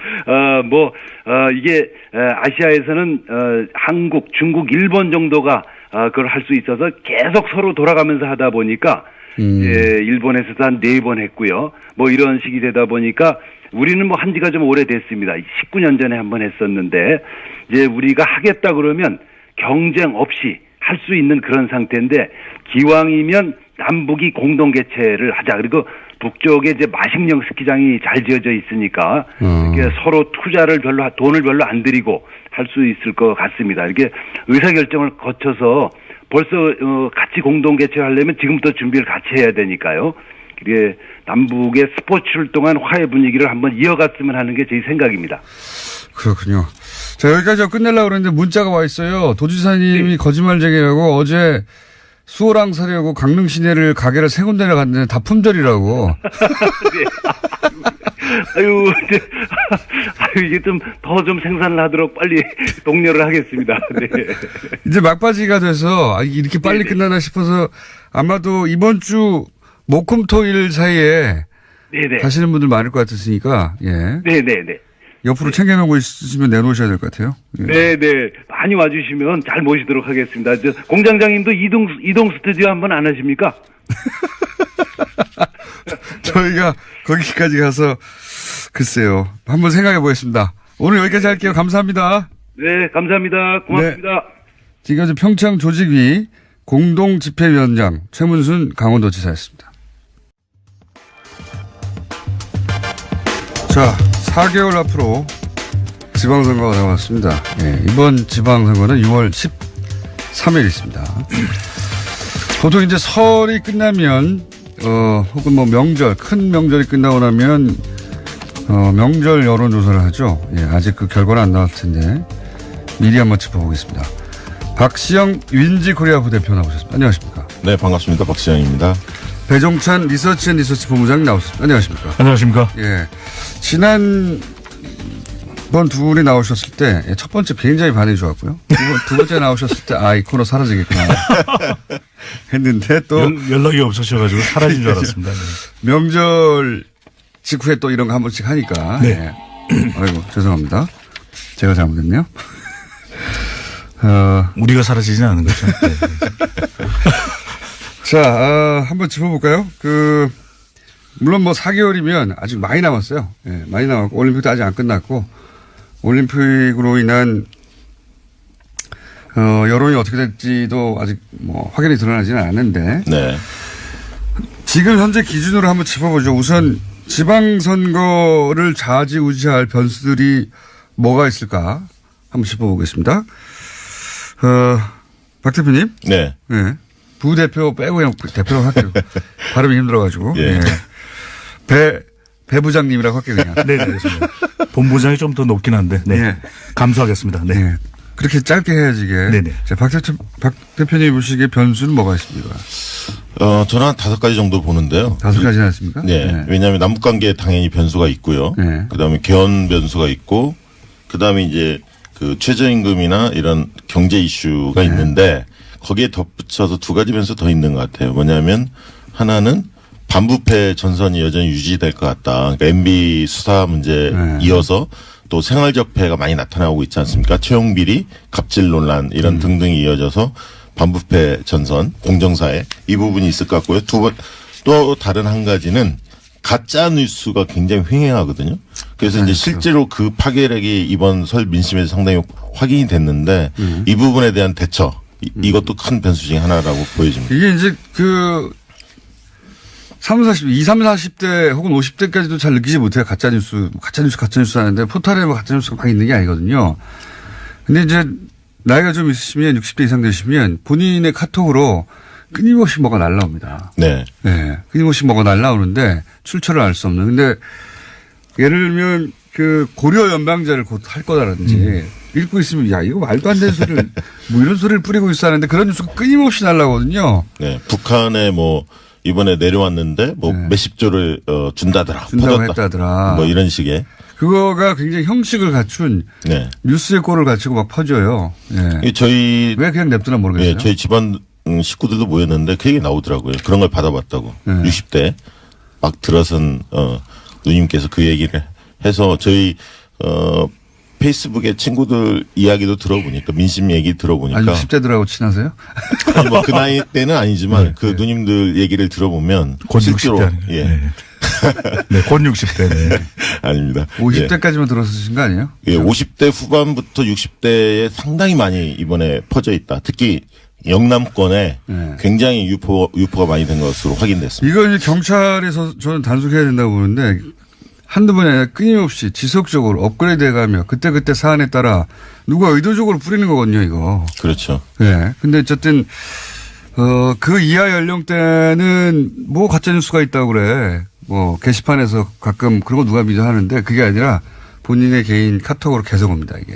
이게 아시아에서는 한국, 중국, 일본 정도가 그걸 할 수 있어서 계속 서로 돌아가면서 하다 보니까 일본에서도 한 4번 했고요. 뭐 이런 식이 되다 보니까 우리는 뭐 한 지가 좀 오래됐습니다. 19년 전에 한번 했었는데 이제 우리가 하겠다 그러면 경쟁 없이 할 수 있는 그런 상태인데 기왕이면 남북이 공동 개최를 하자. 그리고 북쪽에 이제 마식령 스키장이 잘 지어져 있으니까 이렇게 서로 돈을 별로 안 들이고 할 수 있을 것 같습니다. 이렇게 의사결정을 거쳐서 벌써 같이 공동 개최하려면 지금부터 준비를 같이 해야 되니까요. 이게 남북의 스포츠를 통한 화해 분위기를 한번 이어갔으면 하는 게 제 생각입니다. 그렇군요. 자, 여기까지 끝내려고 그랬는데 문자가 와 있어요. 도지사님이 네. 거짓말쟁이라고 어제 수호랑 사려고 강릉 시내를 가게를 세 군데나 갔는데 다 품절이라고. 네. 이게 더 좀 생산을 하도록 빨리 독려를 하겠습니다. 네. 이제 막바지가 돼서 이렇게 빨리 네네. 끝나나 싶어서 아마도 이번 주 목금토일 사이에 네네. 가시는 분들 많을 것 같으니까, 예. 네네네. 옆으로 챙겨놓은 거 있으시면 내놓으셔야 될 것 같아요. 예. 네네. 많이 와주시면 잘 모시도록 하겠습니다. 공장장님도 이동 스튜디오 한번 안 하십니까? 저희가 거기까지 가서 글쎄요. 한번 생각해 보겠습니다. 오늘 여기까지 할게요. 감사합니다. 네, 감사합니다. 고맙습니다. 지금까지 평창 조직위 공동집회위원장 최문순 강원도지사였습니다. 자, 4개월 앞으로 지방선거가 다가왔습니다. 예, 이번 지방선거는 6월 13일 있습니다. 보통 이제 설이 끝나면, 혹은 뭐 명절, 큰 명절이 끝나고 나면, 명절 여론조사를 하죠. 예, 아직 그 결과는 안 나왔을 텐데, 미리 한번 짚어보겠습니다. 박시영 윈지 코리아 부대표 나오셨습니다. 안녕하십니까. 네, 반갑습니다. 박시영입니다. 배종찬 리서치 본부장님 나오셨습니다. 안녕하십니까. 안녕하십니까. 예. 지난번 두 분이 나오셨을 때, 첫 번째 굉장히 반응이 좋았고요. 두 번째 나오셨을 때, 이 코너 사라지겠구나. 했는데 또. 연락이 없으셔가지고 사라진 줄 알았습니다. 네. 명절 직후에 또 이런 거 한 번씩 하니까. 네. 예. 아이고, 죄송합니다. 제가 잘못했네요. 우리가 사라지진 않은 거죠. 네. 자, 한번 짚어볼까요? 물론 뭐 4개월이면 아직 많이 남았어요. 예, 많이 남았고, 올림픽도 아직 안 끝났고, 올림픽으로 인한, 여론이 어떻게 될지도 아직 뭐 확연히 드러나지는 않았는데, 네. 지금 현재 기준으로 한번 짚어보죠. 우선 지방선거를 좌지우지할 변수들이 뭐가 있을까 한번 짚어보겠습니다. 박 대표님. 네. 네. 부대표 빼고 그냥 대표로 할게요. 발음이 힘들어가지고. 예. 배 부장님이라고 할게요, 그냥. 네, 알겠습니다. 본부장이 좀 더 높긴 한데, 네. 네. 감수하겠습니다. 네. 네. 그렇게 짧게 해야지 이게. 네네. 자, 박 대표님 보시기에 변수는 뭐가 있습니까? 저는 한 5가지 정도 보는데요. 5가지나 있습니까? 네. 왜냐하면 남북관계에 당연히 변수가 있고요. 네. 그다음에 개헌 변수가 있고, 그다음에 이제 그 최저임금이나 이런 경제 이슈가 네. 있는데 거기에 덧붙여서 2가지 변수 더 있는 것 같아요. 뭐냐면 하나는 반부패 전선이 여전히 유지될 것 같다. 그러니까 MB 수사 문제 네. 이어서 또 생활적 폐해가 많이 나타나고 있지 않습니까? 채용 비리, 갑질 논란 이런 등등이 이어져서 반부패 전선, 공정사회 이 부분이 있을 것 같고요. 또 다른 한 가지는 가짜 뉴스가 굉장히 횡행하거든요. 그래서 이제 실제로 그 파괴력이 이번 설 민심에서 상당히 확인이 됐는데 이 부분에 대한 대처 이것도 큰 변수 중에 하나라고 보여집니다. 이게 이제 20, 40대 혹은 50대까지도 잘 느끼지 못해요. 가짜뉴스 하는데 포털에 뭐 가짜뉴스가 막 있는 게 아니거든요. 근데 이제 나이가 좀 있으시면 60대 이상 되시면 본인의 카톡으로 끊임없이 뭐가 날라옵니다. 네. 네. 끊임없이 뭐가 날라오는데 출처를 알 수 없는. 근데 예를 들면 그 고려 연방제를 곧 할 거다라든지 읽고 있으면 야, 이거 말도 안 되는 소리를 뭐 이런 소리를 뿌리고 있어 하는데 그런 뉴스가 끊임없이 날라오거든요. 네. 북한에 뭐 이번에 내려왔는데 뭐 네. 몇십 조를 준다더라. 준다고 퍼졌다. 했다더라. 뭐 이런 식의. 그거가 굉장히 형식을 갖춘 네. 뉴스의 꼴을 갖추고 막 퍼져요. 예. 저희 왜 그냥 냅두나 모르겠어요. 예, 저희 집안 식구들도 모였는데 그 얘기 나오더라고요. 그런 걸 받아봤다고. 네. 60대 막 들어선 누님께서 그 얘기를 해서 저희 페이스북에 친구들 이야기도 들어보니까 민심 얘기 들어보니까 아니 60대들하고 친하세요? 아니 뭐 그 나이 때는 아니지만 그 누님들 얘기를 들어보면 곧 실제로 60대. 예. 네. 네, 곧 60대. 네. 아닙니다. 50대까지만 들어서신 거 아니에요? 예, 50대 후반부터 60대에 상당히 많이 이번에 퍼져 있다. 특히 영남권에 네. 굉장히 유포가 많이 된 것으로 확인됐습니다. 이거 이제 경찰에서 저는 단속해야 된다고 보는데 한두 번이 아니라 끊임없이 지속적으로 업그레이드 해가며 그때그때 사안에 따라 누가 의도적으로 뿌리는 거거든요, 이거. 그렇죠. 예. 근데 어쨌든, 그 이하 연령대는 뭐 가짜뉴스가 있다고 그래. 뭐 게시판에서 가끔 그런 거 누가 믿어 하는데 그게 아니라 본인의 개인 카톡으로 계속 옵니다, 이게.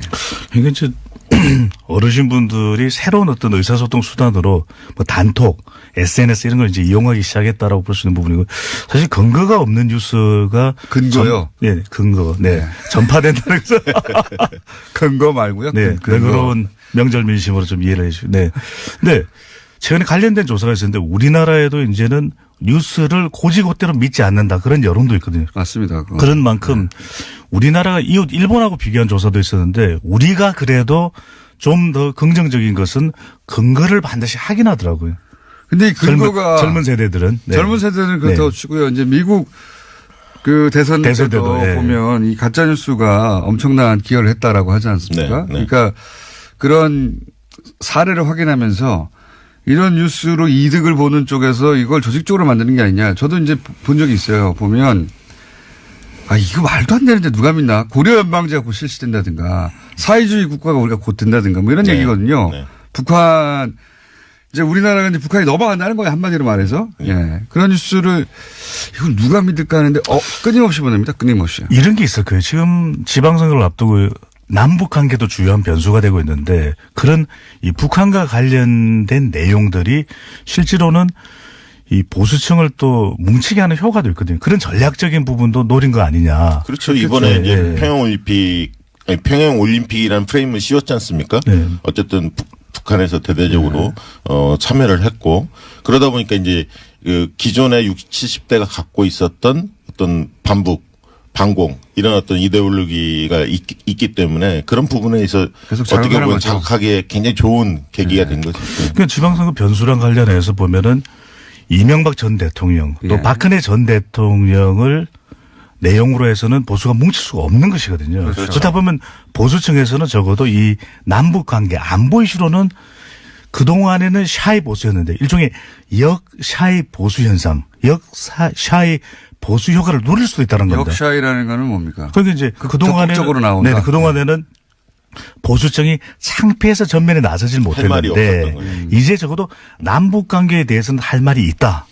이게 이제 어르신분들이 새로운 어떤 의사소통 수단으로 뭐 단톡, SNS 이런 걸 이제 이용하기 시작했다라고 볼 수 있는 부분이고 사실 근거가 없는 뉴스가 근거요? 네, 근거. 네. 전파된다는 것은 근거 말고요? 네. 그런 명절 민심으로 좀 이해를 해 주시고. 네. 근데 최근에 관련된 조사가 있었는데 우리나라에도 이제는 뉴스를 고지고대로 믿지 않는다 그런 여론도 있거든요. 맞습니다. 그거. 그런 만큼 우리나라가 이웃 일본하고 비교한 조사도 있었는데 우리가 그래도 좀 더 긍정적인 것은 근거를 반드시 확인하더라고요. 근데 이 근거가 젊은 세대들은 네. 젊은 세대는 그렇다고 네. 치고요. 이제 미국 그 대선 때도 네. 보면 이 가짜 뉴스가 엄청난 기여를 했다라고 하지 않습니까? 네, 네. 그러니까 그런 사례를 확인하면서 이런 뉴스로 이득을 보는 쪽에서 이걸 조직적으로 만드는 게 아니냐. 저도 이제 본 적이 있어요. 보면 아, 이거 말도 안 되는데 누가 믿나? 고려 연방제가 곧 실시된다든가 사회주의 국가가 우리가 곧 된다든가 뭐 이런 네. 얘기거든요. 네. 북한 이제 우리나라가 이제 북한이 넘어간다는 거예요. 한마디로 말해서. 예. 그런 뉴스를 이걸 누가 믿을까 하는데 끊임없이 보냅니다. 끊임없이. 이런 게 있을 거예요. 지금 지방선거를 앞두고 남북 관계도 주요한 변수가 되고 있는데 그런 이 북한과 관련된 내용들이 실제로는 이 보수층을 또 뭉치게 하는 효과도 있거든요. 그런 전략적인 부분도 노린 거 아니냐. 그렇죠. 이번에 네. 이제 평양올림픽이라는 프레임을 씌웠지 않습니까? 네. 어쨌든 북한에서 대대적으로 참여를 했고 그러다 보니까 이제 그 기존의 60, 70대가 갖고 있었던 어떤 반공 이런 어떤 이데올로기가 있기 때문에 그런 부분에 있어 어떻게 보면 자극하기에 굉장히 좋은 계기가 된 거죠. 그러니까 지방선거 변수랑 관련해서 보면은 이명박 전 대통령 또 예. 박근혜 전 대통령을 내용으로 해서는 보수가 뭉칠 수가 없는 것이거든요. 그렇죠. 그렇다 보면 보수층에서는 적어도 이 남북관계 안보 이슈로는 그동안에는 샤이 보수였는데 일종의 역샤이 보수 현상, 역샤이 보수 효과를 누릴 수도 있다는 겁니다. 역샤이라는 거는 뭡니까? 그러니까 이제 그동안에는 적극적으로 나온다. 네, 그동안에는 보수층이 창피해서 전면에 나서질 할 말이 못했는데 없었던 거예요. 이제 적어도 남북 관계에 대해서는 할 말이 있다.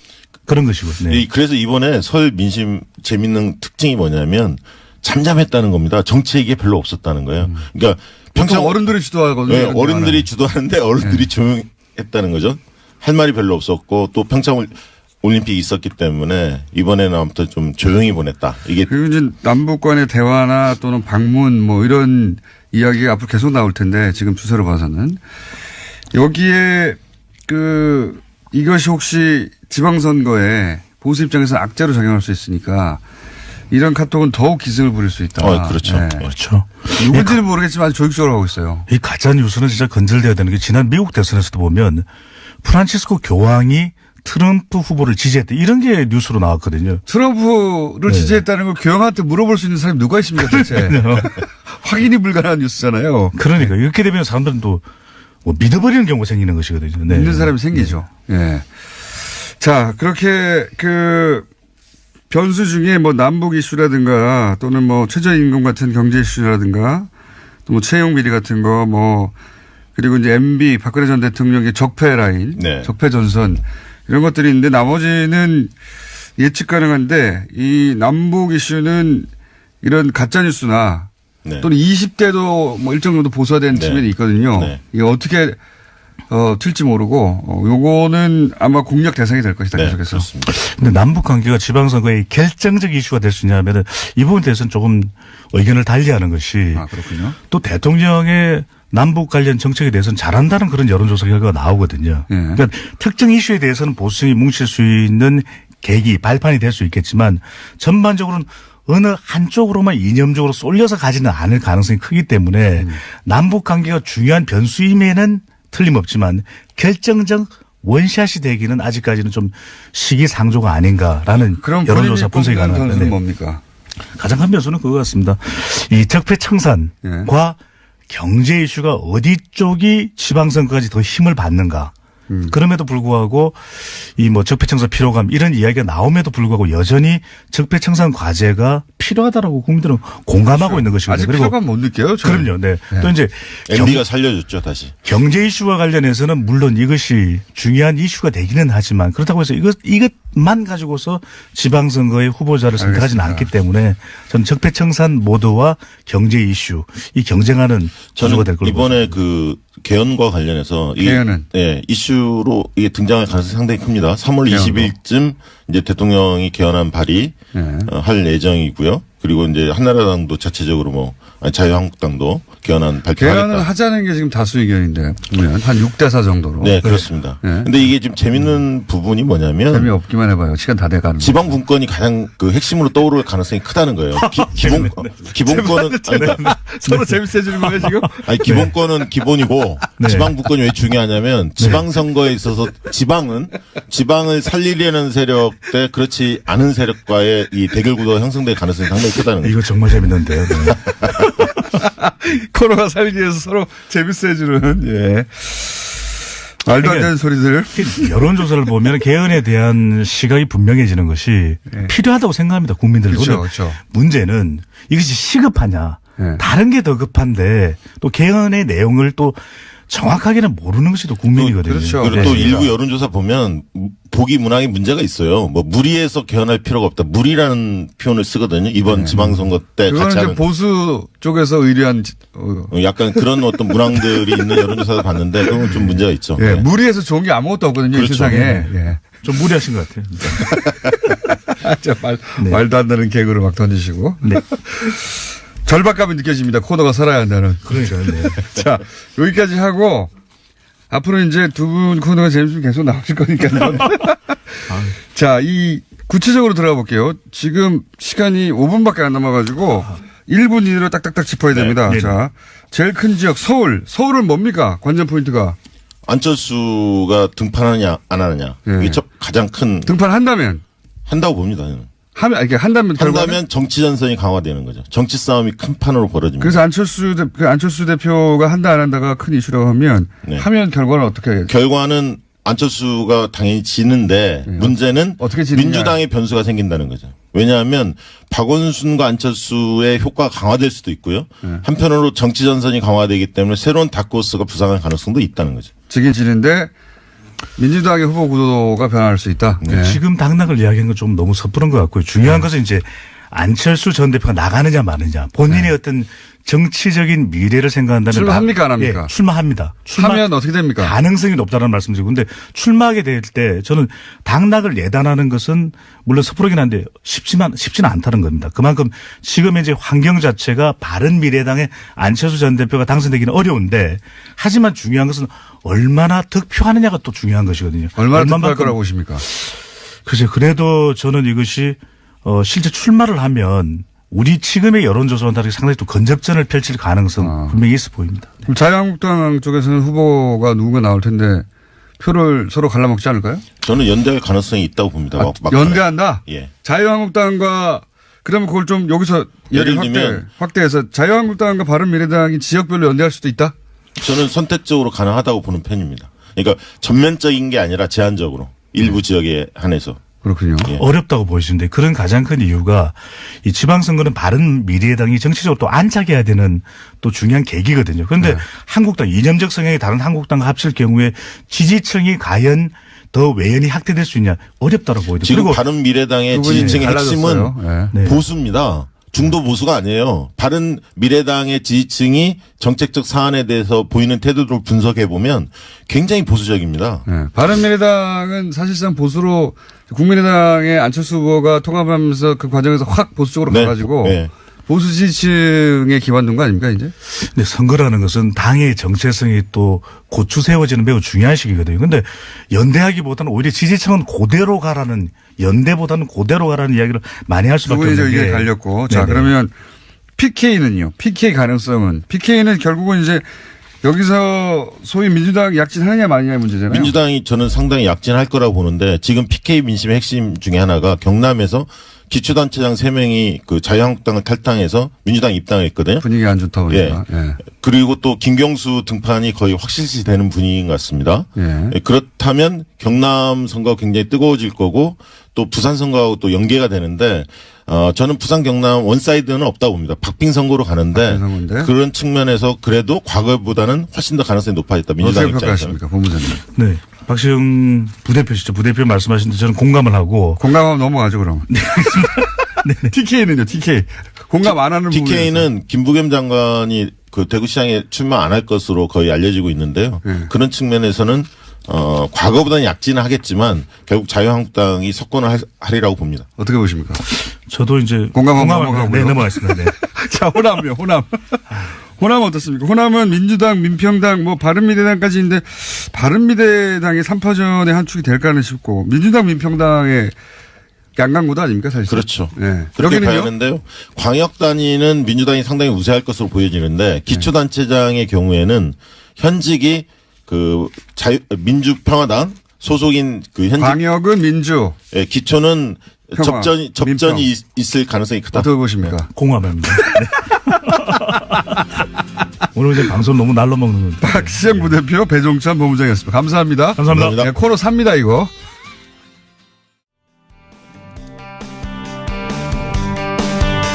그런 것이거든요. 네. 그래서 이번에 설 민심 재밌는 특징이 뭐냐면 잠잠했다는 겁니다. 정치 얘기가 별로 없었다는 거예요. 그러니까 평소 평상 어른들이 주도하거든요. 네, 어른들이 주도하는데 어른들이 조용했다는 거죠. 할 말이 별로 없었고 또 평창 올림픽이 있었기 때문에 이번에는 아무튼 좀 조용히 보냈다. 이게 그리고 이제 남북 간의 대화나 또는 방문 뭐 이런 이야기가 앞으로 계속 나올 텐데 지금 추세로 봐서는 여기에 이것이 혹시 지방선거에 보수 입장에서 악재로 작용할 수 있으니까 이런 카톡은 더욱 기승을 부릴 수 있다. 그렇죠. 네. 그렇죠. 누군지는 모르겠지만 아주 조직적으로 하고 있어요. 이 가짜 뉴스는 진짜 건절돼야 되는 게 지난 미국 대선에서도 보면 프란치스코 교황이 트럼프 후보를 지지했다. 이런 게 뉴스로 나왔거든요. 트럼프를 지지했다는 걸 교황한테 물어볼 수 있는 사람이 누가 있습니까 대체. 확인이 불가능한 뉴스잖아요. 그러니까 이렇게 되면 사람들은 또 뭐 믿어버리는 경우가 생기는 것이거든요. 네. 믿는 사람이 생기죠. 예. 자, 그렇게 변수 중에 뭐 남북 이슈라든가 또는 뭐 최저임금 같은 경제 이슈라든가 또 뭐 채용 비리 같은 거 뭐 그리고 이제 MB 박근혜 전 대통령의 적폐 라인, 네. 적폐 전선 이런 것들이 있는데 나머지는 예측 가능한데 이 남북 이슈는 이런 가짜 뉴스나 네. 또는 20대도 뭐 일정 정도 보수화된 네. 측면이 있거든요. 네. 이게 어떻게 튈지 모르고 요거는 아마 공략 대상이 될 것이다. 네, 계속해서. 그렇습니다. 근데 남북 관계가 지방선거의 결정적 이슈가 될 수 있냐면은 이 부분에 대해서는 조금 의견을 달리하는 것이 아, 그렇군요. 또 대통령의 남북 관련 정책에 대해서는 잘한다는 그런 여론조사 결과가 나오거든요. 예. 그러니까 특정 이슈에 대해서는 보수층이 뭉칠 수 있는 계기, 발판이 될 수 있겠지만 전반적으로는 어느 한쪽으로만 이념적으로 쏠려서 가지는 않을 가능성이 크기 때문에 남북 관계가 중요한 변수임에는 틀림없지만 결정적 원샷이 되기는 아직까지는 좀 시기상조가 아닌가라는 그럼 여론조사 분석이 가능한 가능한데 변수는 뭡니까? 가장 큰 변수는 그거 같습니다. 이 적폐청산과 경제 이슈가 어디 쪽이 지방선거까지 더 힘을 받는가. 그럼에도 불구하고 이 뭐 적폐청산 필요감 이런 이야기가 나옴에도 불구하고 여전히 적폐청산 과제가 필요하다라고 국민들은 공감하고 있는 것이거든요. 아직 그리고 필요감 못 느껴요. 저는. 그럼요. 네. 또 이제 MB가 살려줬죠 다시. 경제 이슈와 관련해서는 물론 이것이 중요한 이슈가 되기는 하지만 그렇다고 해서 이것만 가지고서 지방선거의 후보자를 선택하지는 알겠습니다. 않기 때문에 저는 적폐청산 모드와 경제 이슈 이 경쟁하는 구조가 될 걸로 이번에 그 개헌과 관련해서 개헌은? 이슈로 이게 등장할 가능성이 상당히 큽니다. 3월 개헌도? 20일쯤 이제 대통령이 개헌안 발의 할 예정이고요. 그리고 이제 한나라당도 자체적으로 자유한국당도 개헌안 발표하겠다. 개헌을 하자는 게 지금 다수 의견인데 보면 한 6대4 정도로. 네, 그렇습니다. 네. 근데 이게 지금 재밌는 부분이 뭐냐면 재미없기만 해봐요. 시간 다 돼가는. 지방 분권이 가장 그 핵심으로 떠오를 가능성이 크다는 거예요. 기본권은 서로 재밌어지는 거예요 지금? 아니 기본권은 기본이고 네. 지방 분권이 왜 중요하냐면 지방 선거에 있어서 지방을 살리려는 세력 대 그렇지 않은 세력과의 이 대결 구도가 형성될 가능성이 상당히 크다는 거죠. 이거 정말 재밌는데요. 네. 코너가 살기 위해서 서로 재밌어해주는 예. 말도 안 되는 소리들. 여론조사를 보면 개헌에 대한 시각이 분명해지는 것이 필요하다고 생각합니다. 국민들은. 그렇죠, 그런데 그렇죠. 문제는 이것이 시급하냐. 네. 다른 게 더 급한데 또 개헌의 내용을 또 정확하게는 모르는 것이 또 국민이거든요. 그렇죠. 그리고 또 일부 여론조사 보면 보기 문항에 문제가 있어요. 뭐 무리해서 개헌할 필요가 없다. 무리라는 표현을 쓰거든요. 이번 지방선거 때 그거는 같이 이제 하는 보수 쪽에서 의뢰한 약간 그런 어떤 문항들이 있는 여론조사도 봤는데 그건 좀 문제가 있죠. 예, 네. 무리해서 좋은 게 아무것도 없거든요. 그렇죠. 이 세상에. 네. 예. 좀 무리하신 것 같아요. 말도 안 되는 개그를 막 던지시고. 네. 절박감이 느껴집니다. 코너가 살아야 한다는. 그러니까요. 네. 자, 여기까지 하고 앞으로 이제 두 분 코너가 재밌으면 계속 나오실 거니까요. 자, 이 구체적으로 들어가 볼게요. 지금 시간이 5분밖에 안 남아가지고 1분 이내로 딱딱딱 짚어야 됩니다. 네. 자, 제일 큰 지역 서울. 서울은 뭡니까? 관전 포인트가. 안철수가 등판하느냐 안 하느냐 네. 이게 가장 큰 등판한다면 한다고 봅니다. 저는. 이렇게 한다면 결과는? 한다면 정치 전선이 강화되는 거죠. 정치 싸움이 큰 판으로 벌어집니다. 그래서 안철수 대표가 한다 안 한다가 큰 이슈라고 하면 네. 하면 결과는 어떻게? 결과는 안철수가 당연히 지는데 문제는 어떻게 지느냐. 민주당의 변수가 생긴다는 거죠. 왜냐하면 박원순과 안철수의 효과가 강화될 수도 있고요. 한편으로 정치 전선이 강화되기 때문에 새로운 다크호스가 부상할 가능성도 있다는 거죠. 지긴 지는데 민주당의 후보 구도가 변할 수 있다. 네. 지금 당락을 이야기한 건 좀 너무 섣부른 것 같고요. 중요한 것은 이제 안철수 전 대표가 나가느냐 마느냐 본인의 어떤 정치적인 미래를 생각한다면 출마합니까 안 합니까? 예, 출마합니다. 하면 어떻게 됩니까? 가능성이 높다는 말씀드리고 근데 출마하게 될 때 저는 당락을 예단하는 것은 물론 섣부르긴 한데 쉽지는 않다는 겁니다. 그만큼 지금 이제 환경 자체가 바른미래당의 안철수 전 대표가 당선되기는 어려운데 하지만 중요한 것은 얼마나 득표하느냐가 또 중요한 것이거든요. 얼마나 득표할 거라고 보십니까? 글쎄요. 그래도 저는 이것이 실제 출마를 하면 우리 지금의 여론조사와는 다르게 상당히 또 건접전을 펼칠 가능성 분명히 있어 보입니다. 그럼 자유한국당 쪽에서는 후보가 누군가 나올 텐데 표를 서로 갈라먹지 않을까요? 저는 연대할 가능성이 있다고 봅니다. 연대한다? 예. 자유한국당과 그러면 그걸 좀 여기서 예를 들면 확대해서 자유한국당과 바른미래당이 지역별로 연대할 수도 있다? 저는 선택적으로 가능하다고 보는 편입니다. 그러니까 전면적인 게 아니라 제한적으로 일부 지역에 한해서. 그렇군요. 예. 어렵다고 보이시는데 그런 가장 큰 이유가 이 지방선거는 바른미래당이 정치적으로 또 안착해야 되는 또 중요한 계기거든요. 그런데 한국당 이념적 성향이 다른 한국당과 합칠 경우에 지지층이 과연 더 외연이 확대될 수 있냐 어렵다고 보이거든요. 지금 바른미래당의 지지층의 핵심은 네. 보수입니다. 중도 보수가 아니에요. 바른미래당의 지지층이 정책적 사안에 대해서 보이는 태도를 분석해 보면 굉장히 보수적입니다. 네. 바른미래당은 사실상 보수로 국민의당의 안철수 후보가 통합하면서 그 과정에서 확 보수 쪽으로 가가지고 보수 지지층에 기반둔 거 아닙니까 이제? 근데 선거라는 것은 당의 정체성이 또 고추 세워지는 매우 중요한 시기거든요. 그런데 연대하기보다는 오히려 지지층은 그대로 가라는 연대보다는 그대로 가라는 이야기를 많이 할 수밖에 없는 게. 이게 갈렸고. 자, 그러면 PK는요. PK 가능성은. PK는 결국은 이제 여기서 소위 민주당 약진하느냐 마느냐의 문제잖아요. 민주당이 저는 상당히 약진할 거라고 보는데 지금 PK 민심의 핵심 중에 하나가 경남에서 기초단체장 3명이 그 자유한국당을 탈당해서 민주당 입당했거든요. 분위기가 안 좋다 보니까. 예. 그리고 또 김경수 등판이 거의 확실시 되는 분위기인 것 같습니다. 예. 그렇다면 경남 선거가 굉장히 뜨거워질 거고 또 부산 선거하고 또 연계가 되는데 저는 부산 경남 원사이드는 없다고 봅니다. 박빙 선거로 가는데 그런 측면에서 그래도 과거보다는 훨씬 더 가능성이 높아졌다. 민주당 어떻게 평가하십니까? 본부장님. 네. 박시영 부대표시죠. 부대표 말씀하시는데 저는 공감을 하고. 공감하면 넘어가죠 그럼. 네. 알겠습니다. TK는요. TK. 공감 안 하는 부분에서. TK는 김부겸 장관이 그 대구시장에 출마 안 할 것으로 거의 알려지고 있는데요. 그런 측면에서는 과거보다는 약진은 하겠지만 결국 자유한국당이 석권을 하리라고 봅니다. 어떻게 보십니까? 저도 이제 공감하면 넘어가고요. 네, 넘어가겠습니다. 네. 자, 호남이요. 호남은 어떻습니까? 호남은 민주당, 민평당, 뭐 바른미래당까지 있는데 바른미래당이 3파전의 한 축이 될까는 싶고 민주당, 민평당의 양강구도 아닙니까 사실? 그렇죠. 네. 그렇게 여기는요? 봐야 하는데요. 광역 단위는 민주당이 상당히 우세할 것으로 보여지는데 기초단체장의 경우에는 현직이 그 민주평화당 소속인 그 현직 광역은 민주. 예, 기초는 평화, 접전이 있을 가능성이 크다. 어떻게 보십니까? 공감합니다. 네. 오늘 이제 방송 너무 날로 먹는. 박시영 부대표 배종찬 본부장이었습니다. 감사합니다. 감사합니다. 네, 코너 삽니다 이거.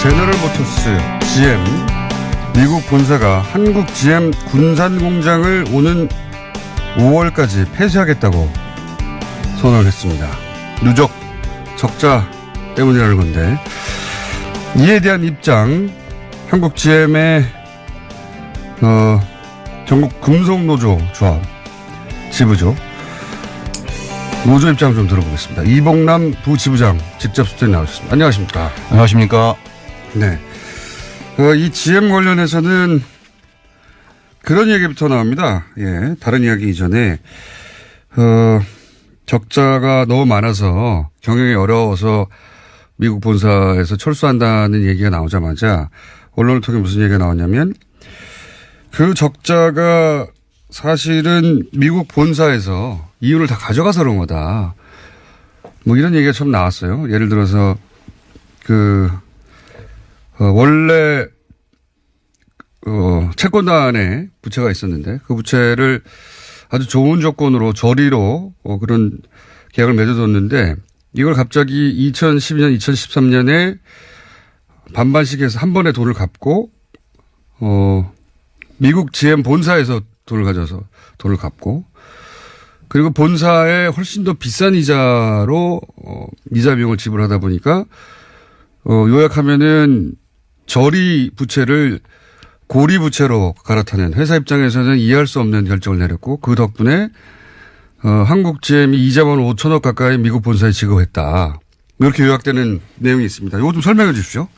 제너럴 모터스 GM 미국 본사가 한국 GM 군산 공장을 오는 5월까지 폐쇄하겠다고 선언을 했습니다. 누적 적자 때문이라는 건데 이에 대한 입장 한국 GM의 전국 금속노조 조합 지부죠. 노조 입장 좀 들어보겠습니다. 이봉남 부지부장 직접 스튜디오에 나오셨습니다. 안녕하십니까? 안녕하십니까? 네. 이 GM 관련해서는 그런 얘기부터 나옵니다. 예. 다른 이야기 이전에, 적자가 너무 많아서 경영이 어려워서 미국 본사에서 철수한다는 얘기가 나오자마자 언론을 통해 무슨 얘기가 나왔냐면 그 적자가 사실은 미국 본사에서 이유를 다 가져가서 그런 거다. 뭐 이런 얘기가 처음 나왔어요. 예를 들어서 원래 채권단에 부채가 있었는데 그 부채를 아주 좋은 조건으로 저리로 그런 계약을 맺어뒀는데 이걸 갑자기 2012년, 2013년에 반반씩 해서 한 번에 돈을 갚고 미국 GM 본사에서 돈을 가져서 돈을 갚고 그리고 본사에 훨씬 더 비싼 이자로 이자 비용을 지불하다 보니까 요약하면은 저리 부채를 고리 부채로 갈아타는 회사 입장에서는 이해할 수 없는 결정을 내렸고 그 덕분에 한국 GM이 이자만 5천억 가까이 미국 본사에 지급했다. 이렇게 요약되는 내용이 있습니다. 이거 좀 설명해 주십시오.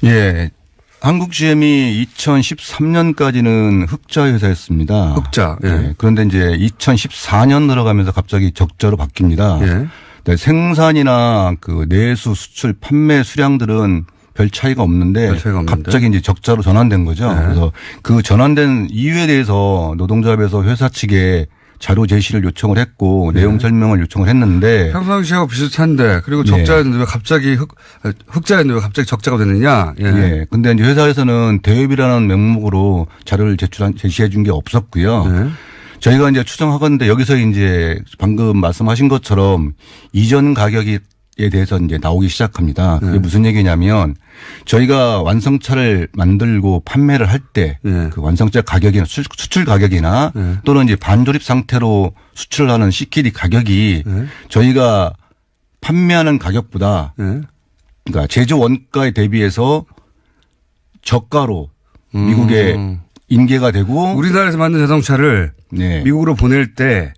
예. 한국 GM이 2013년까지는 흑자 회사였습니다. 흑자. 예. 예. 그런데 이제 2014년 들어가면서 갑자기 적자로 바뀝니다. 예. 네, 생산이나 그 내수, 수출, 판매 수량들은 별 차이가 없는데, 갑자기 이제 적자로 전환된 거죠. 네. 그래서 그 전환된 이유에 대해서 노동조합에서 회사 측에 자료 제시를 요청을 했고 내용 설명을 요청을 했는데 평상시하고 비슷한데 그리고 적자였는데 왜 갑자기 흑자였는데 왜 갑자기 적자가 됐느냐. 예. 예. 근데 이제 회사에서는 대외비라는 명목으로 자료를 제시해 준 게 없었고요. 네. 저희가 이제 추정하건데 여기서 이제 방금 말씀하신 것처럼 이전 가격에 대해서 이제 나오기 시작합니다. 그게 무슨 얘기냐면 저희가 완성차를 만들고 판매를 할 때 그 완성차 가격이나 수출 가격이나 또는 이제 반조립 상태로 수출을 하는 CKD 가격이 저희가 판매하는 가격보다 그러니까 제조 원가에 대비해서 저가로 미국에 인계가 되고 우리나라에서 만든 자동차를 네. 미국으로 보낼 때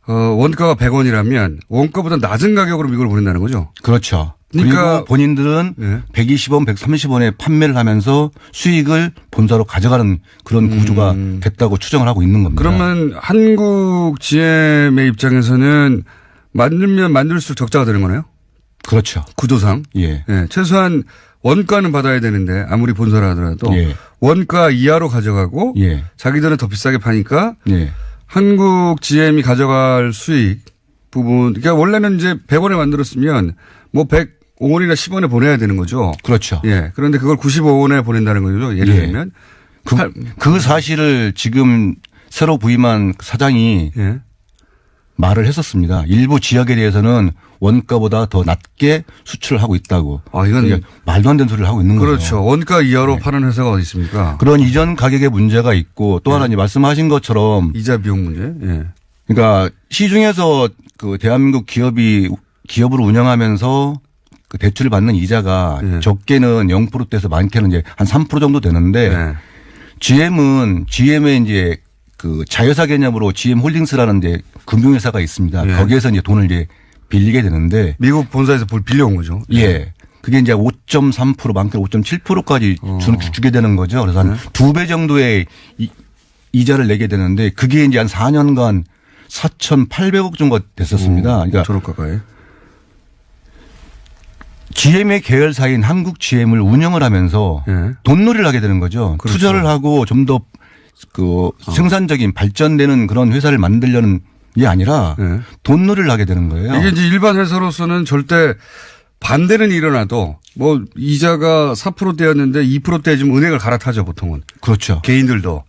원가가 100원이라면 원가보다 낮은 가격으로 미국을 보낸다는 거죠. 그렇죠. 그러니까 그리고 본인들은 네. 120원, 130원에 판매를 하면서 수익을 본사로 가져가는 그런 구조가 됐다고 추정을 하고 있는 겁니다. 그러면 한국 GM의 입장에서는 만들면 만들수록 적자가 되는 거네요? 그렇죠. 구조상. 예. 예. 최소한 원가는 받아야 되는데 아무리 본사라 하더라도 예. 원가 이하로 가져가고 예. 자기들은 더 비싸게 파니까 예. 한국 GM이 가져갈 수익 부분, 그러니까 원래는 이제 100원에 만들었으면 뭐 105원이나 10원에 보내야 되는 거죠. 그렇죠. 예. 그런데 그걸 95원에 보낸다는 거죠. 예를 예. 들면. 그 사실을 지금 새로 부임한 사장이 예. 말을 했었습니다. 일부 지역에 대해서는 원가보다 더 낮게 수출을 하고 있다고. 아, 이건 그러니까 말도 안 되는 소리를 하고 있는 거죠. 그렇죠. 원가 이하로 파는 회사가 어디 있습니까? 그런 이전 가격의 문제가 있고 또 하나 이제 말씀하신 것처럼 이자 비용 문제. 예. 그러니까 시중에서 그 대한민국 기업을 운영하면서 그 대출을 받는 이자가 예. 적게는 0%대에서 많게는 이제 한 3% 정도 되는데 예. GM의 이제 그 자회사 개념으로 GM 홀딩스라는 이제 금융회사가 있습니다. 예. 거기에서 이제 돈을 이제 빌리게 되는데 미국 본사에서 빌려온 거죠. 예. 그게 이제 5.3% 많게는 5.7%까지 주게 되는 거죠. 그래서 한 2배 정도의 이자를 내게 되는데 그게 이제 한 4년간 4,800억 정도 됐었습니다. 그러니까 5천억 가까이. GM의 계열사인 한국 GM을 운영을 하면서 예. 돈놀이를 하게 되는 거죠. 그렇죠. 투자를 하고 좀 더 그 생산적인 발전되는 그런 회사를 만들려는 게 아니라 예. 돈놀이를 하게 되는 거예요. 이게 이제 일반 회사로서는 절대 반대는 일어나도 뭐 이자가 4%대였는데 2%대지면 은행을 갈아타죠 보통은. 그렇죠. 개인들도.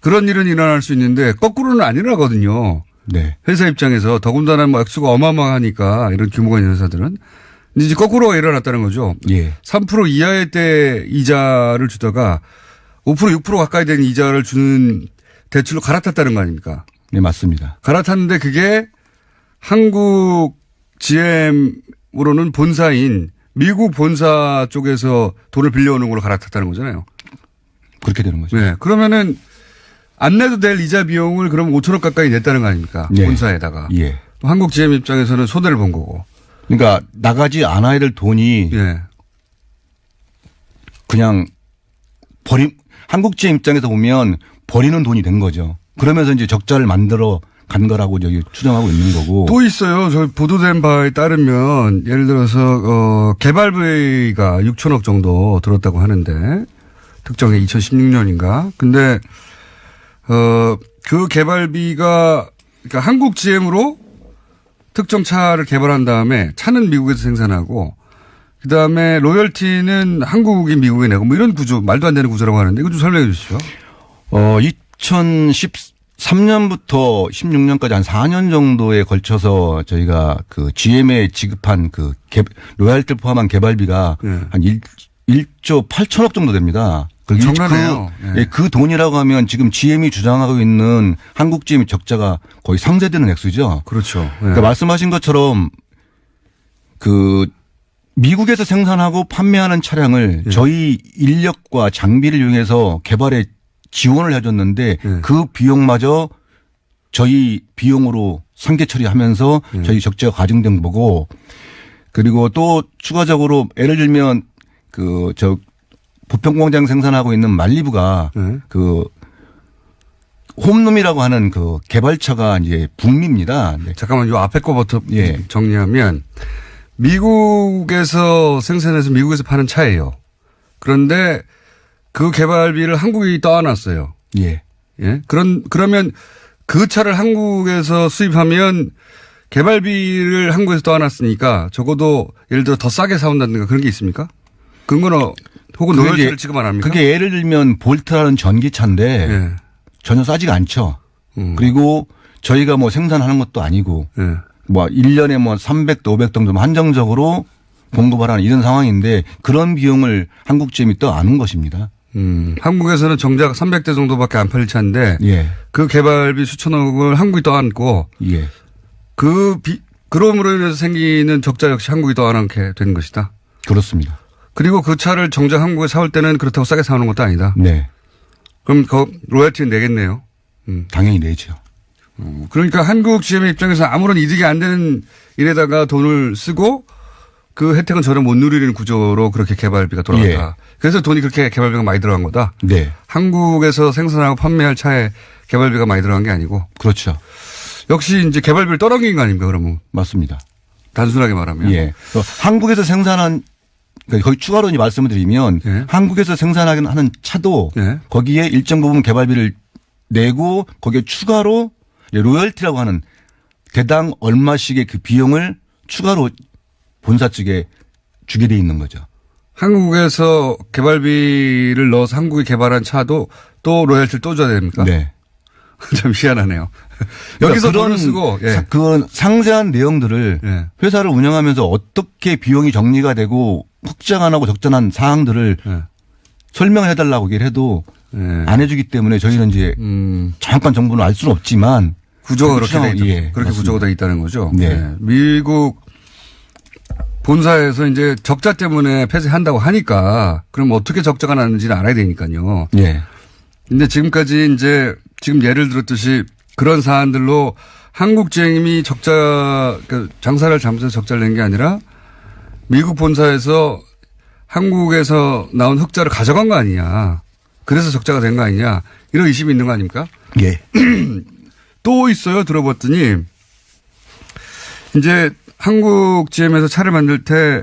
그런 일은 일어날 수 있는데 거꾸로는 안 일어나거든요. 네. 회사 입장에서 더군다나 뭐 액수가 어마어마하니까 이런 규모가 있는 회사들은. 이제 거꾸로가 일어났다는 거죠. 예. 3% 이하의 때 이자를 주다가 5% 6% 가까이 되는 이자를 주는 대출로 갈아탔다는 거 아닙니까? 네, 맞습니다. 갈아탔는데 그게 한국 GM으로는 본사인 미국 본사 쪽에서 돈을 빌려오는 걸로 갈아탔다는 거잖아요. 그렇게 되는 거죠. 네. 그러면은 안 내도 될 이자 비용을 그럼 5천억 가까이 냈다는 거 아닙니까? 예. 본사에다가. 예. 한국 GM 입장에서는 손해를 본 거고. 그러니까 나가지 않아야 될 돈이 예. 그냥 한국 GM 입장에서 보면 버리는 돈이 된 거죠. 그러면서 이제 적자를 만들어 간 거라고 저기 추정하고 있는 거고. 또 있어요. 저 보도된 바에 따르면 예를 들어서 개발비가 6천억 정도 들었다고 하는데 특정해 2016년인가. 근데 그 개발비가 그러니까 한국 GM으로 특정 차를 개발한 다음에 차는 미국에서 생산하고 그다음에 로열티는 한국이 미국에 내고 뭐 이런 구조 말도 안 되는 구조라고 하는데 이거 좀 설명해 주시죠. 2014 3년부터 16년까지 한 4년 정도에 걸쳐서 저희가 그 GM에 지급한 그 로얄티를 포함한 개발비가 네. 한 1조 8천억 정도 됩니다. 엄청나네요. 네. 그 돈이라고 하면 지금 GM이 주장하고 있는 한국 GM의 적자가 거의 상쇄되는 액수죠. 그렇죠. 네. 그러니까 말씀하신 것처럼 그 미국에서 생산하고 판매하는 차량을 저희 인력과 장비를 이용해서 개발에 지원을 해줬는데 그 비용마저 저희 비용으로 상계 처리하면서 저희 적자가 가중된 거고, 그리고 또 추가적으로 예를 들면 그 저 부평공장 생산하고 있는 말리부가 그 홈룸이라고 하는 그 개발처가 이제 북미입니다. 네. 잠깐만 요 앞에 거부터 예. 정리하면 미국에서 생산해서 미국에서 파는 차예요. 그런데 그 개발비를 한국이 떠안았어요. 예. 예. 그러면 그 차를 한국에서 수입하면 개발비를 한국에서 떠안았으니까 적어도 예를 들어 더 싸게 사온다든가 그런 게 있습니까? 그런 거는 혹은 로열티를 지급 안 합니까? 그게 예를 들면 볼트라는 전기차인데 예. 전혀 싸지가 않죠. 그리고 저희가 뭐 생산하는 것도 아니고 예. 뭐 1년에 뭐 300도 500도 정도 한정적으로 공급하라는 이런 상황인데 그런 비용을 한국 GM이 떠안은 것입니다. 한국에서는 정작 300대 정도밖에 안 팔릴 차인데 예. 그 개발비 수천억을 한국이 떠안고 예. 그럼으로 인해서 생기는 적자 역시 한국이 떠안게 되는 것이다. 그렇습니다. 그리고 그 차를 정작 한국에 사올 때는 그렇다고 싸게 사오는 것도 아니다. 네. 그럼 그 로열티는 내겠네요. 당연히 내죠. 그러니까 한국 GM의 입장에서 아무런 이득이 안 되는 일에다가 돈을 쓰고 그 혜택은 전혀 못 누리는 구조로 그렇게 개발비가 돌아갔다. 예. 그래서 돈이 그렇게 개발비가 많이 들어간 거다. 네. 한국에서 생산하고 판매할 차에 개발비가 많이 들어간 게 아니고. 그렇죠. 역시 이제 개발비를 떠넘긴 거 아닙니까, 그러면? 맞습니다. 단순하게 말하면. 예. 한국에서 생산한 그러니까 거기 추가로 이제 말씀을 드리면 예. 한국에서 생산하는 차도 예. 거기에 일정 부분 개발비를 내고 거기에 추가로 로열티라고 하는 대당 얼마씩의 그 비용을 추가로 본사 측에 주게 돼 있는 거죠. 한국에서 개발비를 넣어서 한국이 개발한 차도 또 로열티를 또 줘야 됩니까? 네. 참 희한하네요. 여기서 그런 돈을 쓰고. 예. 그런 상세한 내용들을 예. 회사를 운영하면서 어떻게 비용이 정리가 되고 확정안하고 적절한 사항들을 예. 설명해 달라고 얘기를 해도 예. 안 해주기 때문에 저희는 이제 정확한 정보는 알 수는 없지만 구조가 그렇게 돼 있다. 예, 그렇게 맞습니다. 구조가 돼 있다는 거죠. 네. 네. 미국 본사에서 이제 적자 때문에 폐쇄한다고 하니까 그럼 어떻게 적자가 나는지는 알아야 되니까요. 예. 근데 지금까지 이제 지금 예를 들었듯이 그런 사안들로 한국 GM이 적자, 그러니까 장사를 잘못해서 적자를 낸 게 아니라 미국 본사에서 한국에서 나온 흑자를 가져간 거 아니냐. 그래서 적자가 된 거 아니냐. 이런 의심이 있는 거 아닙니까? 예. 또 있어요. 들어봤더니 이제 한국 GM에서 차를 만들 때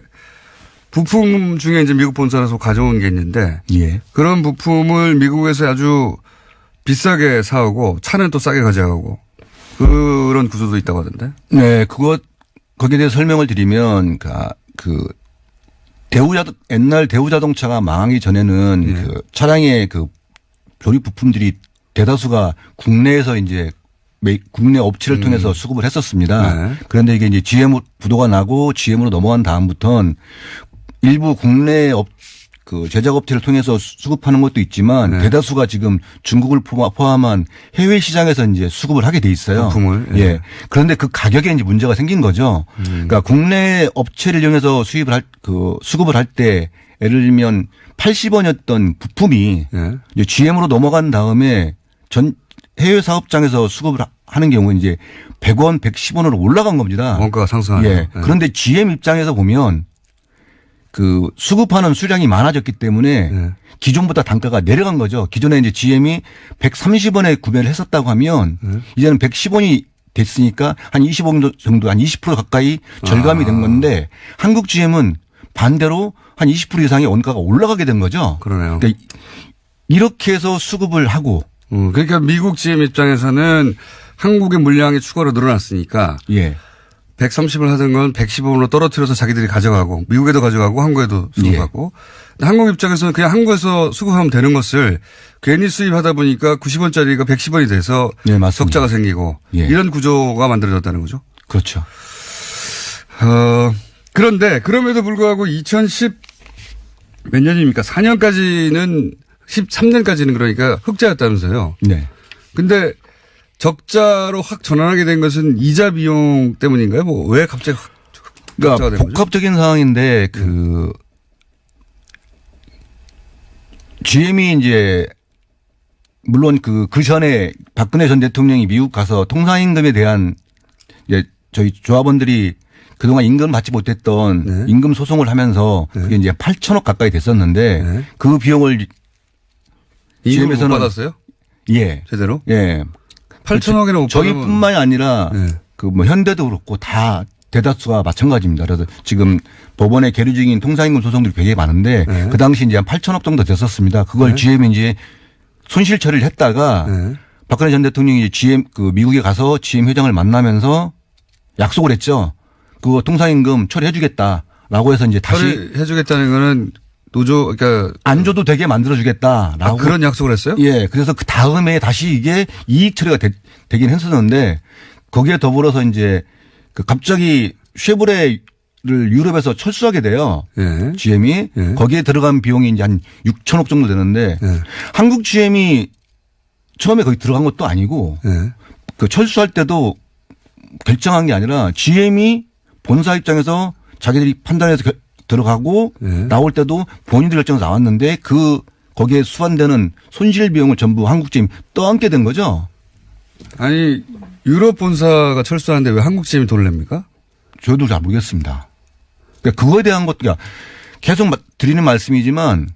부품 중에 이제 미국 본사에서 가져온 게 있는데 예. 그런 부품을 미국에서 아주 비싸게 사오고 차는 또 싸게 가져가고 그런 구조도 있다고 하던데. 네, 거기에 대해서 설명을 드리면 그 옛날 대우자동차가 망하기 전에는 예. 그 차량의 그 조립 부품들이 대다수가 국내에서 이제 국내 업체를 통해서 수급을 했었습니다. 네. 그런데 이게 이제 GM 부도가 나고 GM으로 넘어간 다음부터는 일부 국내 그 제작업체를 통해서 수급하는 것도 있지만 네. 대다수가 지금 중국을 포함한 해외 시장에서 이제 수급을 하게 돼 있어요. 부품을. 예. 예. 그런데 그 가격에 이제 문제가 생긴 거죠. 그러니까 국내 업체를 이용해서 수급을 할 때 예를 들면 80원이었던 부품이 예. 이제 GM으로 넘어간 다음에 해외 사업장에서 수급을 하는 경우는 이제 100원, 110원으로 올라간 겁니다. 원가가 상승하죠. 예. 예. 그런데 GM 입장에서 보면 그 수급하는 수량이 많아졌기 때문에 예. 기존보다 단가가 내려간 거죠. 기존에 이제 GM이 130원에 구매를 했었다고 하면 이제는 110원이 됐으니까 한 25원 정도 한 20% 가까이 절감이 된 건데 한국 GM은 반대로 한 20% 이상의 원가가 올라가게 된 거죠. 그러네요. 그러니까 이렇게 해서 수급을 하고 그러니까 미국 GM 입장에서는 한국의 물량이 추가로 늘어났으니까 예. 130을 하던 건 115으로 떨어뜨려서 자기들이 가져가고 미국에도 가져가고 한국에도 수급하고 한국 입장에서는 그냥 한국에서 수급하면 되는 것을 괜히 수입하다 보니까 90원짜리가 110원이 돼서 네, 맞습니다. 적자가 생기고 이런 구조가 만들어졌다는 거죠. 그렇죠. 그런데 그럼에도 불구하고 2010 몇 년입니까? 4년까지는 13년까지는 그러니까 흑자였다면서요. 네. 근데 적자로 확 전환하게 된 것은 이자 비용 때문인가요? 뭐 왜 갑자기 그러니까 복합적인 상황인데 GM이 이제 물론 그 전에 박근혜 전 대통령이 미국 가서 통상임금에 대한 이제 저희 조합원들이 그동안 임금 받지 못했던 임금 소송을 하면서 그게 이제 8천억 가까이 됐었는데 그 비용을 GM에서는 못 받았어요? 예. 제대로? 예. 8천억이나 못 받으면 저희뿐만이 아니라 그 뭐 현대도 그렇고 다 대다수가 마찬가지입니다. 그래서 지금 법원에 계류 중인 통상임금 소송들이 굉장히 많은데 그 당시 이제 한 8천억 정도 됐었습니다. 그걸 GM이 이제 손실 처리를 했다가 박근혜 전 대통령이 GM 그 미국에 가서 GM 회장을 만나면서 약속을 했죠. 그거 통상임금 처리해주겠다라고 해서 이제 다시 해주겠다는 거는 노조 그러니까 안 줘도 되게 만들어주겠다라고 그런 약속을 했어요? 예. 그래서 그 다음에 다시 이게 이익 처리가 되긴 했었는데 거기에 더불어서 이제 그 갑자기 쉐보레를 유럽에서 철수하게 돼요. GM이 거기에 들어간 비용이 이제 한 6천억 정도 되는데 한국 GM이 처음에 거기 들어간 것도 아니고 그 철수할 때도 결정한 게 아니라 GM이 본사 입장에서 자기들이 판단해서 들어가고 나올 때도 본인들 결정에서 나왔는데 거기에 수반되는 손실 비용을 전부 한국 GM이 떠안게 된 거죠. 아니 유럽 본사가 철수하는데 왜 한국 GM이 돈을 냅니까? 저도 잘 모르겠습니다. 그러니까 그거에 대한 것도 계속 드리는 말씀이지만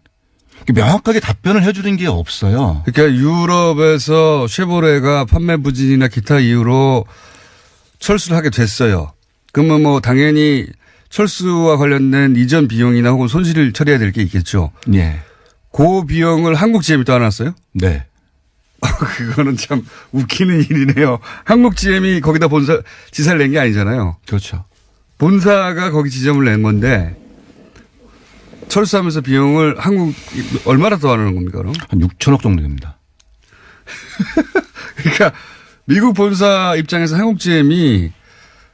명확하게 답변을 해 주는 게 없어요. 그러니까 유럽에서 쉐보레가 판매 부진이나 기타 이유로 철수를 하게 됐어요. 그러면 뭐 당연히 철수와 관련된 이전 비용이나 혹은 손실을 처리해야 될 게 있겠죠. 네. 그 비용을 한국 GM이 떠안았어요? 네. 그거는 참 웃기는 일이네요. 한국 GM이 거기다 지사를 낸 게 아니잖아요. 그렇죠. 본사가 거기 지점을 낸 건데 철수하면서 비용을 한국 얼마나 떠안는 겁니까 그럼? 한 6천억 정도 됩니다. 그러니까 미국 본사 입장에서 한국 GM이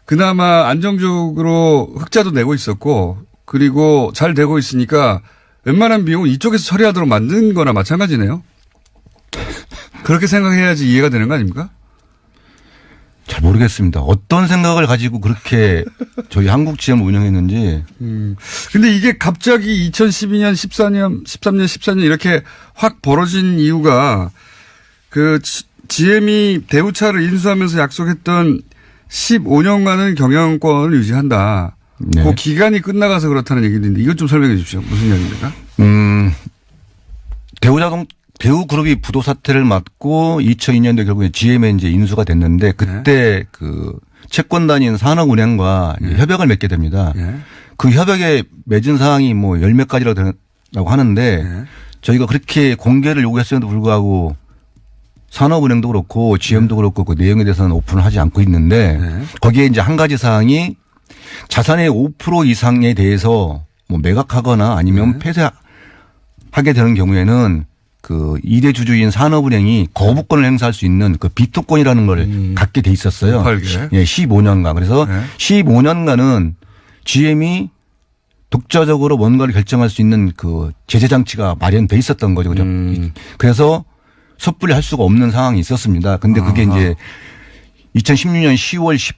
그나마 안정적으로 흑자도 내고 있었고 그리고 잘 되고 있으니까 웬만한 비용은 이쪽에서 처리하도록 만든 거나 마찬가지네요. 그렇게 생각해야지 이해가 되는 거 아닙니까? 잘 모르겠습니다. 어떤 생각을 가지고 그렇게 저희 한국 GM을 운영했는지. 근데 이게 갑자기 2012년, 13년, 14년 이렇게 확 벌어진 이유가 그 GM이 대우차를 인수하면서 약속했던 15년간은 경영권을 유지한다. 네. 그 기간이 끝나가서 그렇다는 얘기인데 이것 좀 설명해 주십시오. 무슨 이야기입니까? 대우그룹이 부도 사태를 맞고 2002년도에 결국에 GM에 이제 인수가 됐는데 그때 그 채권단인 산업은행과 협약을 맺게 됩니다. 그 협약에 맺은 사항이 뭐 열 몇 가지라고 하는데 저희가 그렇게 공개를 요구했음에도 불구하고 산업은행도 그렇고 GM도 그렇고 그 내용에 대해서는 오픈을 하지 않고 있는데 거기에 이제 한 가지 사항이 자산의 5% 이상에 대해서 뭐 매각하거나 아니면 폐쇄하게 되는 경우에는 그 2대 주주인 산업은행이 거부권을 행사할 수 있는 그 비토권이라는 걸 갖게 돼 있었어요. 15년간. 그래서 15년간은 GM이 독자적으로 뭔가를 결정할 수 있는 그 제재 장치가 마련돼 있었던 거죠. 그죠? 그래서 섣불리 할 수가 없는 상황이 있었습니다. 근데 그게 이제 2016년 10월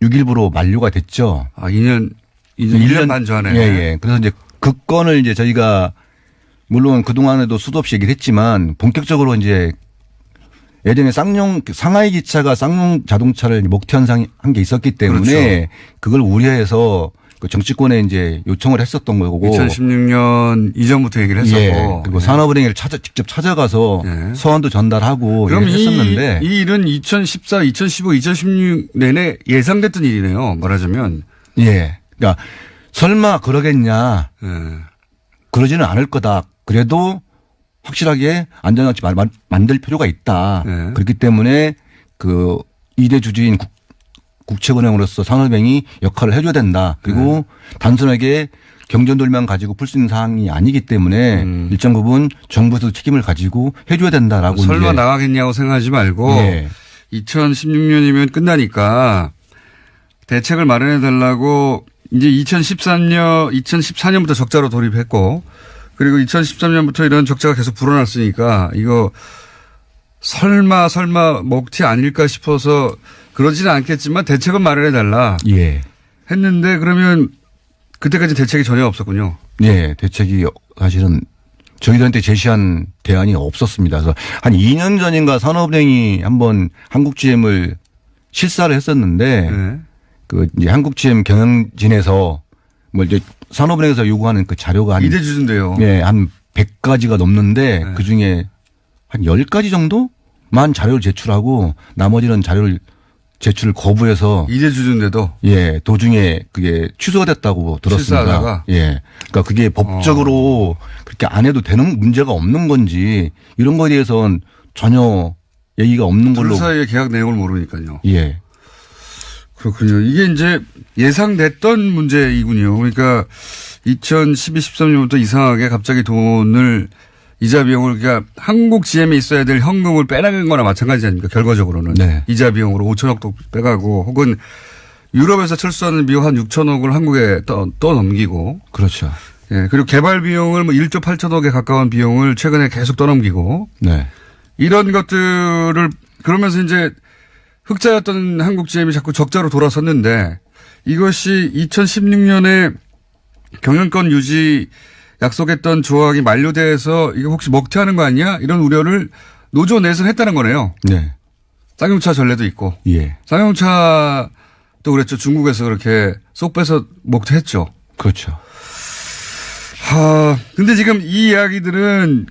16일부로 만료가 됐죠. 1년 반 전에. 예. 그래서 이제 그 건을 이제 저희가 물론 그동안에도 수도 없이 얘기를 했지만 본격적으로 이제 예전에 상하이 기차가 쌍용 자동차를 목태현상 한 게 있었기 때문에 그렇죠. 그걸 우려해서 그 정치권에 이제 요청을 했었던 거고. 2016년 이전부터 얘기를 했었고. 예. 그리고 산업은행을 직접 찾아가서 서한도 전달하고 그럼 했었는데. 이 일은 2014, 2015, 2016 내내 예상됐던 일이네요. 말하자면. 예. 그러니까 설마 그러겠냐. 그러지는 않을 거다. 그래도 확실하게 안전장치 만들 필요가 있다. 그렇기 때문에 그 2대 주주인 국책은행으로서 산업은행이 역할을 해줘야 된다. 그리고 단순하게 경전돌만 가지고 풀 수 있는 사항이 아니기 때문에 일정 부분 정부에서 책임을 가지고 해줘야 된다라고. 설마 나가겠냐고 생각하지 말고 네. 2016년이면 끝나니까 대책을 마련해 달라고 이제 2014년부터 적자로 돌입했고 그리고 2013년부터 이런 적자가 계속 불어났으니까 이거 설마 먹튀 아닐까 싶어서 그러지는 않겠지만 대책은 마련해 달라. 예. 했는데 그러면 그때까지 대책이 전혀 없었군요. 네, 대책이 사실은 저희들한테 제시한 대안이 없었습니다. 그래서 한 2년 전인가 산업은행이 한번 한국GM을 실사를 했었는데 네. 그 이제 한국GM 경영진에서 뭐 이제 산업은행에서 요구하는 그 자료가 한 이대주주인데요. 네, 한 100가지가 넘는데 네. 그 중에 한 10가지 정도만 자료를 제출하고 나머지는 자료를 제출을 거부해서 이대주주인데도 예, 도중에 그게 취소가 됐다고 들었습니다. 실사하다가? 예. 그러니까 그게 법적으로 그렇게 안 해도 되는 문제가 없는 건지 이런 거에 대해서는 전혀 얘기가 없는 걸로. 둘 사이의 계약 내용을 모르니까요. 예. 그렇군요. 이게 이제 예상됐던 문제이군요. 그러니까 2012, 13년부터 이상하게 갑자기 돈을 이자 비용을 그러니까 한국 GM에 있어야 될 현금을 빼나간 거나 마찬가지 아닙니까? 결과적으로는. 네. 이자 비용으로 5천억도 빼가고 혹은 유럽에서 철수하는 비용 한 6천억을 한국에 또 넘기고. 그렇죠. 예. 그리고 개발 비용을 뭐 1조 8천억에 가까운 비용을 최근에 계속 떠넘기고. 네. 이런 것들을 그러면서 이제 흑자였던 한국 GM이 자꾸 적자로 돌아섰는데 이것이 2016년에 경영권 유지 약속했던 조항이 만료돼서 이거 혹시 먹튀하는 거 아니야? 이런 우려를 노조 내에서 했다는 거네요. 네. 쌍용차 전례도 있고. 예. 쌍용차도 그랬죠. 중국에서 그렇게 쏙 빼서 먹튀했죠. 그렇죠. 근데 지금 이 이야기들은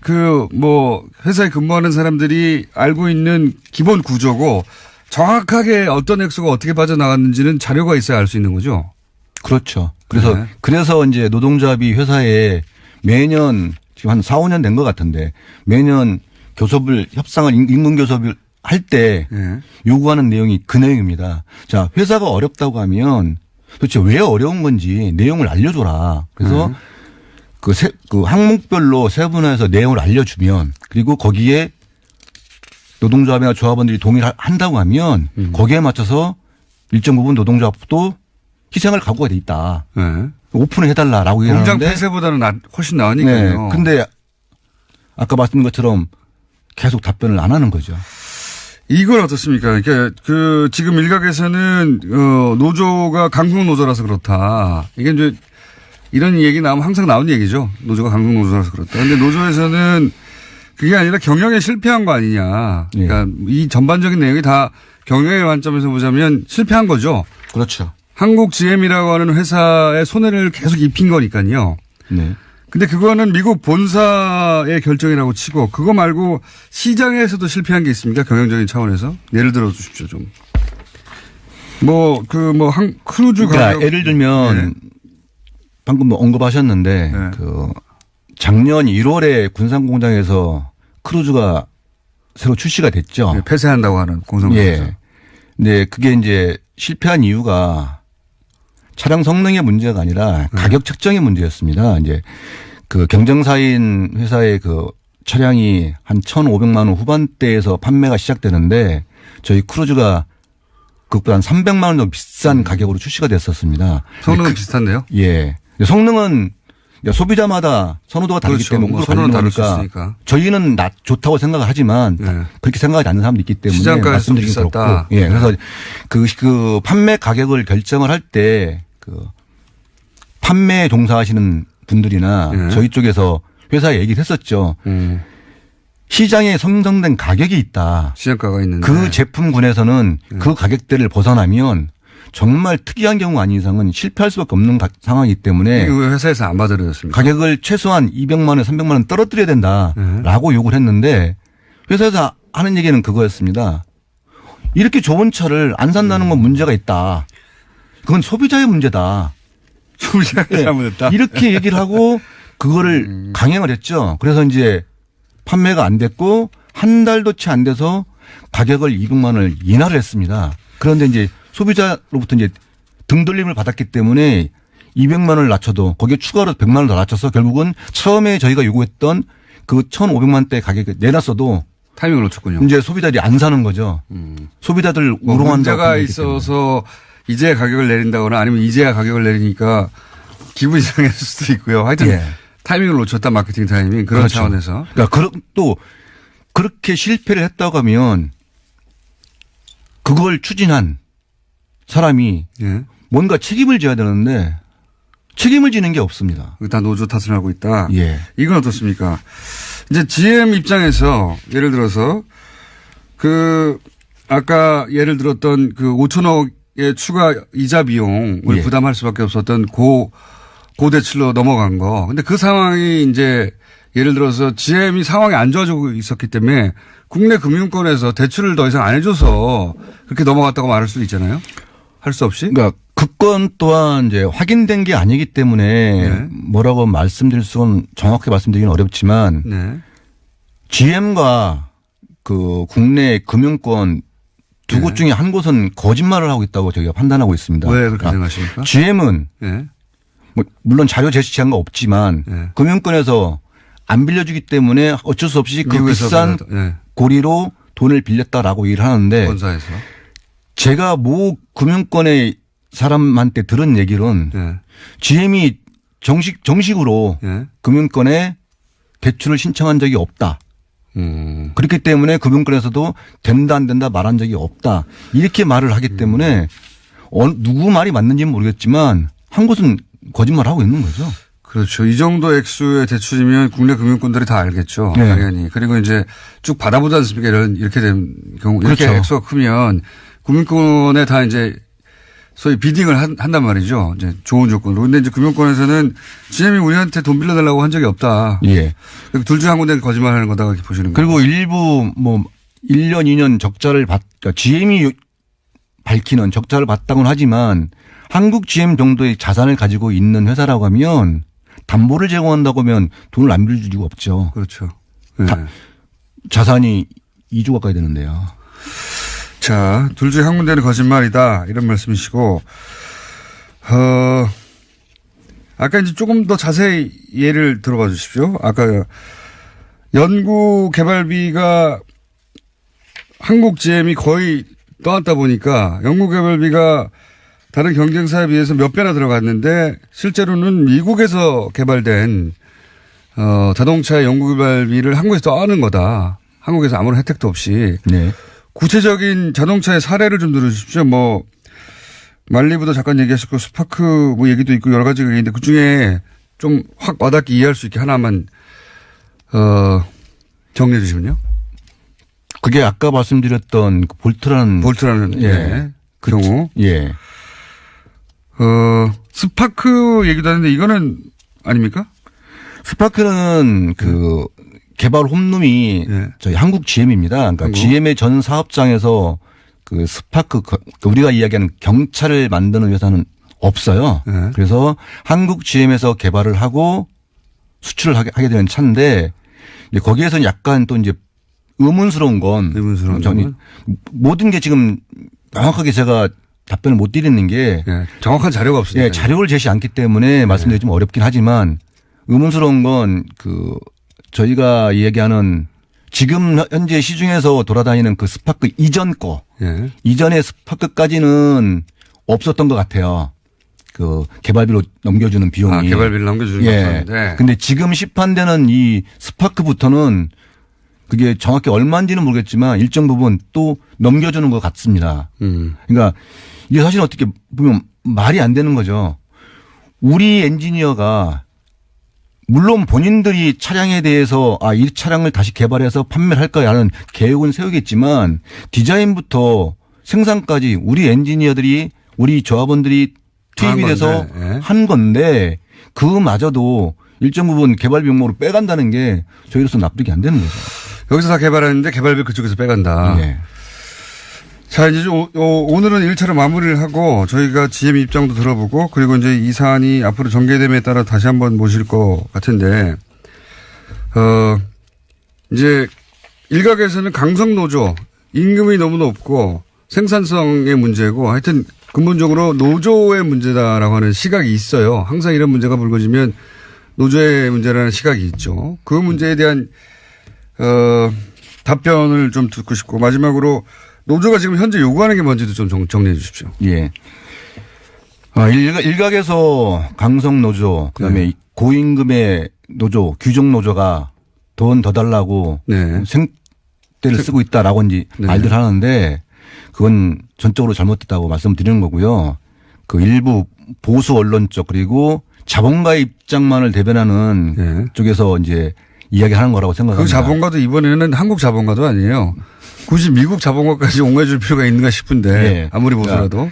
회사에 근무하는 사람들이 알고 있는 기본 구조고 정확하게 어떤 액수가 어떻게 빠져나갔는지는 자료가 있어야 알 수 있는 거죠. 그렇죠. 그래서 네. 그래서 이제 노동조합이 회사에 매년 지금 한 4, 5년 된 것 같은데 매년 협상을 임금 교섭을 할 때 네. 요구하는 내용이 그 내용입니다. 자, 회사가 어렵다고 하면 도대체 왜 어려운 건지 내용을 알려줘라. 그래서 그 항목별로 세분화해서 내용을 알려주면 그리고 거기에 노동조합이나 조합원들이 동의를 한다고 하면 거기에 맞춰서 일정 부분 노동조합도 희생할 각오가 돼 있다. 네. 오픈을 해달라라고 공장 얘기하는데 폐쇄보다는 훨씬 나으니까요. 네. 근데 아까 말씀드린 것처럼 계속 답변을 안 하는 거죠. 이건 어떻습니까? 그러니까 지금 일각에서는 노조가 강성 노조라서 그렇다. 이게 이제 이런 얘기 나오면 항상 나오는 얘기죠. 노조가 강성 노조라서 그렇다. 근데 노조에서는 그게 아니라 경영에 실패한 거 아니냐. 그러니까 이 전반적인 내용이 다 경영의 관점에서 보자면 실패한 거죠. 그렇죠. 한국 GM이라고 하는 회사의 손해를 계속 입힌 거니까요. 네. 근데 그거는 미국 본사의 결정이라고 치고 그거 말고 시장에서도 실패한 게 있습니까? 경영적인 차원에서. 예를 들어 주십시오, 좀. 크루즈 그러니까 가격. 예를 들면 방금 언급하셨는데 네. 작년 1월에 군산공장에서 크루즈가 새로 출시가 됐죠. 네, 폐쇄한다고 하는 공성공장. 예. 근데 그게 이제 실패한 이유가 차량 성능의 문제가 아니라 가격 책정의 문제였습니다. 이제 그 경쟁사인 회사의 그 차량이 한 1,500만 원 후반대에서 판매가 시작되는데 저희 크루즈가 그것보다 한 300만 원 더 비싼 가격으로 출시가 됐었습니다. 성능은 비슷한데요? 예. 성능은 소비자마다 선호도가 다르기 그렇죠. 때문에 선호는 다를 수 거니까 있으니까. 저희는 좋다고 생각을 하지만 네. 그렇게 생각하지 않는 사람도 있기 때문에 시장가에서 좀 말씀드리긴 비쌌다. 그렇고. 예. 그래서 그 판매 가격을 결정을 할 때 그 판매에 종사하시는 분들이나 네. 저희 쪽에서 회사에 얘기를 했었죠. 시장에 형성된 가격이 있다. 시장가가 있는데. 그 제품군에서는 그 가격대를 벗어나면 정말 특이한 경우 아닌 이상은 실패할 수밖에 없는 상황이기 때문에 이거 왜 회사에서 안 받아들였습니까? 가격을 최소한 200만 원, 300만 원 떨어뜨려야 된다라고 요구를 했는데 회사에서 하는 얘기는 그거였습니다. 이렇게 좋은 차를 안 산다는 건 문제가 있다. 그건 소비자의 문제다. 소비자가 잘못했다. 이렇게 얘기를 하고 그거를 강행을 했죠. 그래서 이제 판매가 안 됐고 한 달도 채 안 돼서 가격을 200만 원을 인하를 했습니다. 그런데 이제 소비자로부터 이제 등돌림을 받았기 때문에 200만 원을 낮춰도 거기에 추가로 100만 원을 더 낮춰서 결국은 처음에 저희가 요구했던 그 1,500만 대 가격을 내놨어도 타이밍을 놓쳤군요. 이제 소비자들이 안 사는 거죠. 소비자들 뭐 우롱한다고. 문제가 있어서 이제야 가격을 내린다거나 아니면 이제야 가격을 내리니까 기분이 상했을 수도 있고요. 하여튼 예. 타이밍을 놓쳤다 마케팅 타이밍 그런 그렇죠. 차원에서. 그러니까 또 그렇게 실패를 했다고 하면 그걸 추진한 사람이 예. 뭔가 책임을 져야 되는데 책임을 지는 게 없습니다. 다 노조 탓을 하고 있다. 예. 이건 어떻습니까? 이제 GM 입장에서 예를 들어서 아까 예를 들었던 5천억의 추가 이자 비용을 예. 부담할 수밖에 없었던 고대출로 넘어간 거. 근데 그 상황이 이제 예를 들어서 GM이 상황이 안 좋아지고 있었기 때문에 국내 금융권에서 대출을 더 이상 안 해줘서 그렇게 넘어갔다고 말할 수도 있잖아요. 할 수 없이. 그러니까 그 건 또한 이제 확인된 게 아니기 때문에 네. 뭐라고 말씀드릴 수는 정확하게 말씀드리기는 어렵지만 네. GM과 그 국내 금융권 두 곳 중에 한 곳은 거짓말을 하고 있다고 저희가 판단하고 있습니다. 왜 그렇게 생각하십니까? GM은 예. 뭐 물론 자료 제시한 거 없지만 네. 금융권에서 안 빌려주기 때문에 어쩔 수 없이 그 미국에서 비싼 예. 고리로 돈을 빌렸다라고 얘기를 하는데 본사에서. 제가 모 금융권의 사람한테 들은 얘기는 예. GM이 정식으로 예. 금융권에 대출을 신청한 적이 없다. 그렇기 때문에 금융권에서도 된다 안 된다 말한 적이 없다. 이렇게 말을 하기 때문에 누구 말이 맞는지는 모르겠지만 한 곳은 거짓말하고 있는 거죠. 그렇죠. 이 정도 액수의 대출이면 국내 금융권들이 다 알겠죠. 네. 당연히. 그리고 이제 쭉 받아보지 않습니까? 이렇게 된 경우. 이렇게 그렇죠. 액수가 크면 금융권에 다 이제 소위 비딩을 한단 말이죠. 이제 좋은 조건으로. 근데 이제 금융권에서는 GM이 우리한테 돈 빌려달라고 한 적이 없다. 예. 둘 중 한 군데 거짓말 하는 거다. 이렇게 보시는 거예요. 그리고 일부 뭐 1년, 2년 적자를 그러니까 GM이 밝히는 적자를 봤다고는 하지만 한국 GM 정도의 자산을 가지고 있는 회사라고 하면 담보를 제공한다고 하면 돈을 안 빌릴 이유가 없죠. 그렇죠. 네. 자산이 2조 가까이 되는데요. 자, 둘 중에 한 군데는 거짓말이다. 이런 말씀이시고, 아까 이제 조금 더 자세히 예를 들어봐 주십시오. 아까 연구 개발비가 한국 GM이 거의 떠났다 보니까 연구 개발비가 다른 경쟁사에 비해서 몇 배나 들어갔는데 실제로는 미국에서 개발된 자동차 연구 개발비를 한국에서 떠안는 거다. 한국에서 아무런 혜택도 없이. 네. 구체적인 자동차의 사례를 좀 들어주십시오. 뭐 말리부도 잠깐 얘기하셨고 스파크 뭐 얘기도 있고 여러 가지가 있는데 그중에 좀 확 와닿게 이해할 수 있게 하나만 정리해 주시면요. 그게 아까 말씀드렸던 그 볼트라는 예. 그 경우. 예. 스파크 얘기도 하는데 이거는 아닙니까? 스파크는 그 개발 홈룸이 예. 저희 한국 GM입니다. 그러니까 한국. GM의 전 사업장에서 그 스파크 우리가 이야기하는 경차를 만드는 회사는 없어요. 예. 그래서 한국 GM에서 개발을 하고 수출을 하게 되는 차인데 이제 거기에서는 약간 또 이제 의문스러운 건 모든 게 지금 명확하게 제가 답변을 못 드리는 게 예. 정확한 자료가 없습니다. 예, 자료를 제시 않기 때문에 말씀드리기 좀 어렵긴 하지만 의문스러운 건 저희가 얘기하는 지금 현재 시중에서 돌아다니는 그 스파크 이전 거, 예. 이전의 스파크까지는 없었던 것 같아요. 그 개발비로 넘겨주는 비용이. 개발비를 넘겨주는 것 같은데. 근데 지금 시판되는 이 스파크부터는 그게 정확히 얼마인지는 모르겠지만 일정 부분 또 넘겨주는 것 같습니다. 그러니까 이게 사실 어떻게 보면 말이 안 되는 거죠. 우리 엔지니어가 물론 본인들이 차량에 대해서 이 차량을 다시 개발해서 판매를 할까라는 계획은 세우겠지만 디자인부터 생산까지 우리 엔지니어들이 우리 조합원들이 투입이 돼서 한 건데 그마저도 일정 부분 개발비 용모로 빼간다는 게 저희로서 납득이 안 되는 거죠. 여기서 다 개발하는데 개발비 그쪽에서 빼간다. 네. 자, 이제 오늘은 1차로 마무리를 하고 저희가 GM 입장도 들어보고 그리고 이제 이 사안이 앞으로 전개됨에 따라 다시 한번 모실 것 같은데, 이제 일각에서는 강성노조, 임금이 너무 높고 생산성의 문제고 하여튼 근본적으로 노조의 문제다라고 하는 시각이 있어요. 항상 이런 문제가 불거지면 노조의 문제라는 시각이 있죠. 그 문제에 대한 답변을 좀 듣고 싶고 마지막으로 노조가 지금 현재 요구하는 게 뭔지도 좀 정리해 주십시오. 예. 일각에서 강성 노조, 그다음에 네. 고임금의 노조, 규정 노조가 돈 더 달라고 네. 생떼를 쓰고 있다라고 이제 네. 말들 하는데 그건 전적으로 잘못됐다고 말씀드리는 거고요. 그 일부 보수 언론 쪽 그리고 자본가의 입장만을 대변하는 네. 쪽에서 이제 이야기하는 거라고 생각합니다. 그 자본가도 이번에는 한국 자본가도 아니에요. 굳이 미국 자본가까지 옹호해줄 필요가 있는가 싶은데 네. 아무리 보더라도.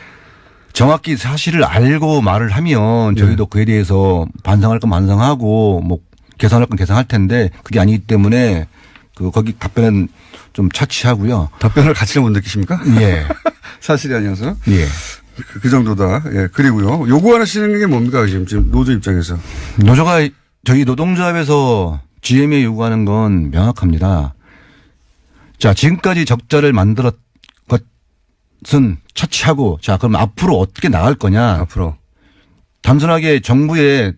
정확히 사실을 알고 말을 하면 저희도 그에 대해서 반성할 건 반성하고 뭐 개선할 건 개선할 텐데 그게 아니기 때문에 거기 답변은 좀 차치하고요. 답변을 가치를 못 느끼십니까? 예. 사실이 아니어서. 예. 그 정도다. 예. 그리고요. 요구하시는 게 뭡니까? 지금 노조 입장에서. 노조가 저희 노동조합에서 GM에 요구하는 건 명확합니다. 자, 지금까지 적자를 만들었 것은 차치하고 자, 그럼 앞으로 어떻게 나갈 거냐. 앞으로. 단순하게 정부의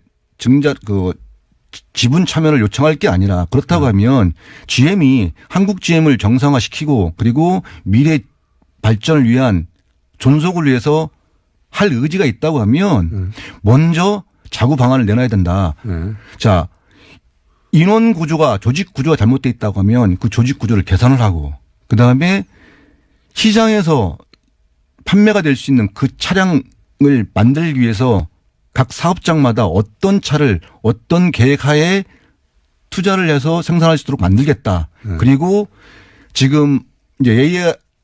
지분 참여를 요청할 게 아니라 그렇다고 하면 GM이 한국 GM을 정상화시키고 그리고 미래 발전을 위한 존속을 위해서 할 의지가 있다고 하면 먼저 자구 방안을 내놔야 된다. 자, 인원 구조가 조직 구조가 잘못되어 있다고 하면 그 조직 구조를 개선을 하고 그다음에 시장에서 판매가 될 수 있는 그 차량을 만들기 위해서 각 사업장마다 어떤 차를 어떤 계획하에 투자를 해서 생산할 수 있도록 만들겠다. 그리고 지금 이제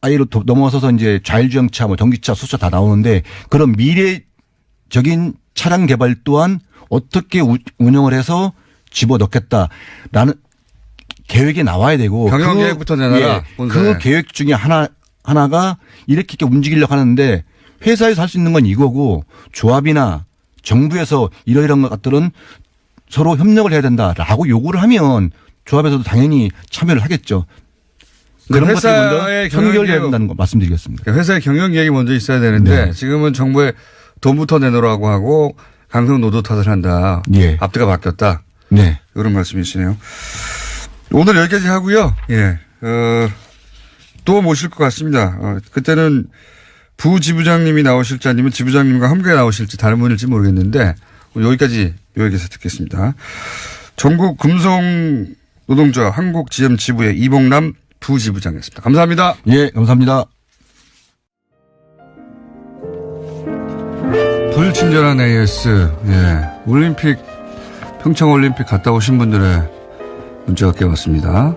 AI로 넘어서서 이제 좌일주행차, 뭐 전기차, 수소차 다 나오는데 그런 미래적인 차량 개발 또한 어떻게 운영을 해서 집어넣겠다. 라는 계획이 나와야 되고. 경영 계획부터 내놔라. 그 계획 중에 하나가 이렇게 움직이려고 하는데 회사에서 할 수 있는 건 이거고 조합이나 정부에서 이러이러한 것들은 서로 협력을 해야 된다라고 요구를 하면 조합에서도 당연히 참여를 하겠죠. 그런 것들이 먼저 연결해야 된다는 거 말씀드리겠습니다. 회사의 경영 계획이 먼저 있어야 되는데 네. 지금은 정부에 돈부터 내놓으라고 하고 강성 노조 탓을 한다. 예. 앞뒤가 바뀌었다. 네. 이런 말씀이시네요. 오늘 여기까지 하고요. 예. 또 모실 것 같습니다. 그때는 부지부장님이 나오실지 아니면 지부장님과 함께 나오실지 다른 분일지 모르겠는데 여기까지 요약해서 듣겠습니다. 전국 금속 노동조합 한국 GM 지부의 이봉남 부지부장이었습니다. 감사합니다. 예, 감사합니다. 불친절한 AS. 예. 올림픽 평창 올림픽 갔다 오신 분들의 문자가 꽤 왔습니다.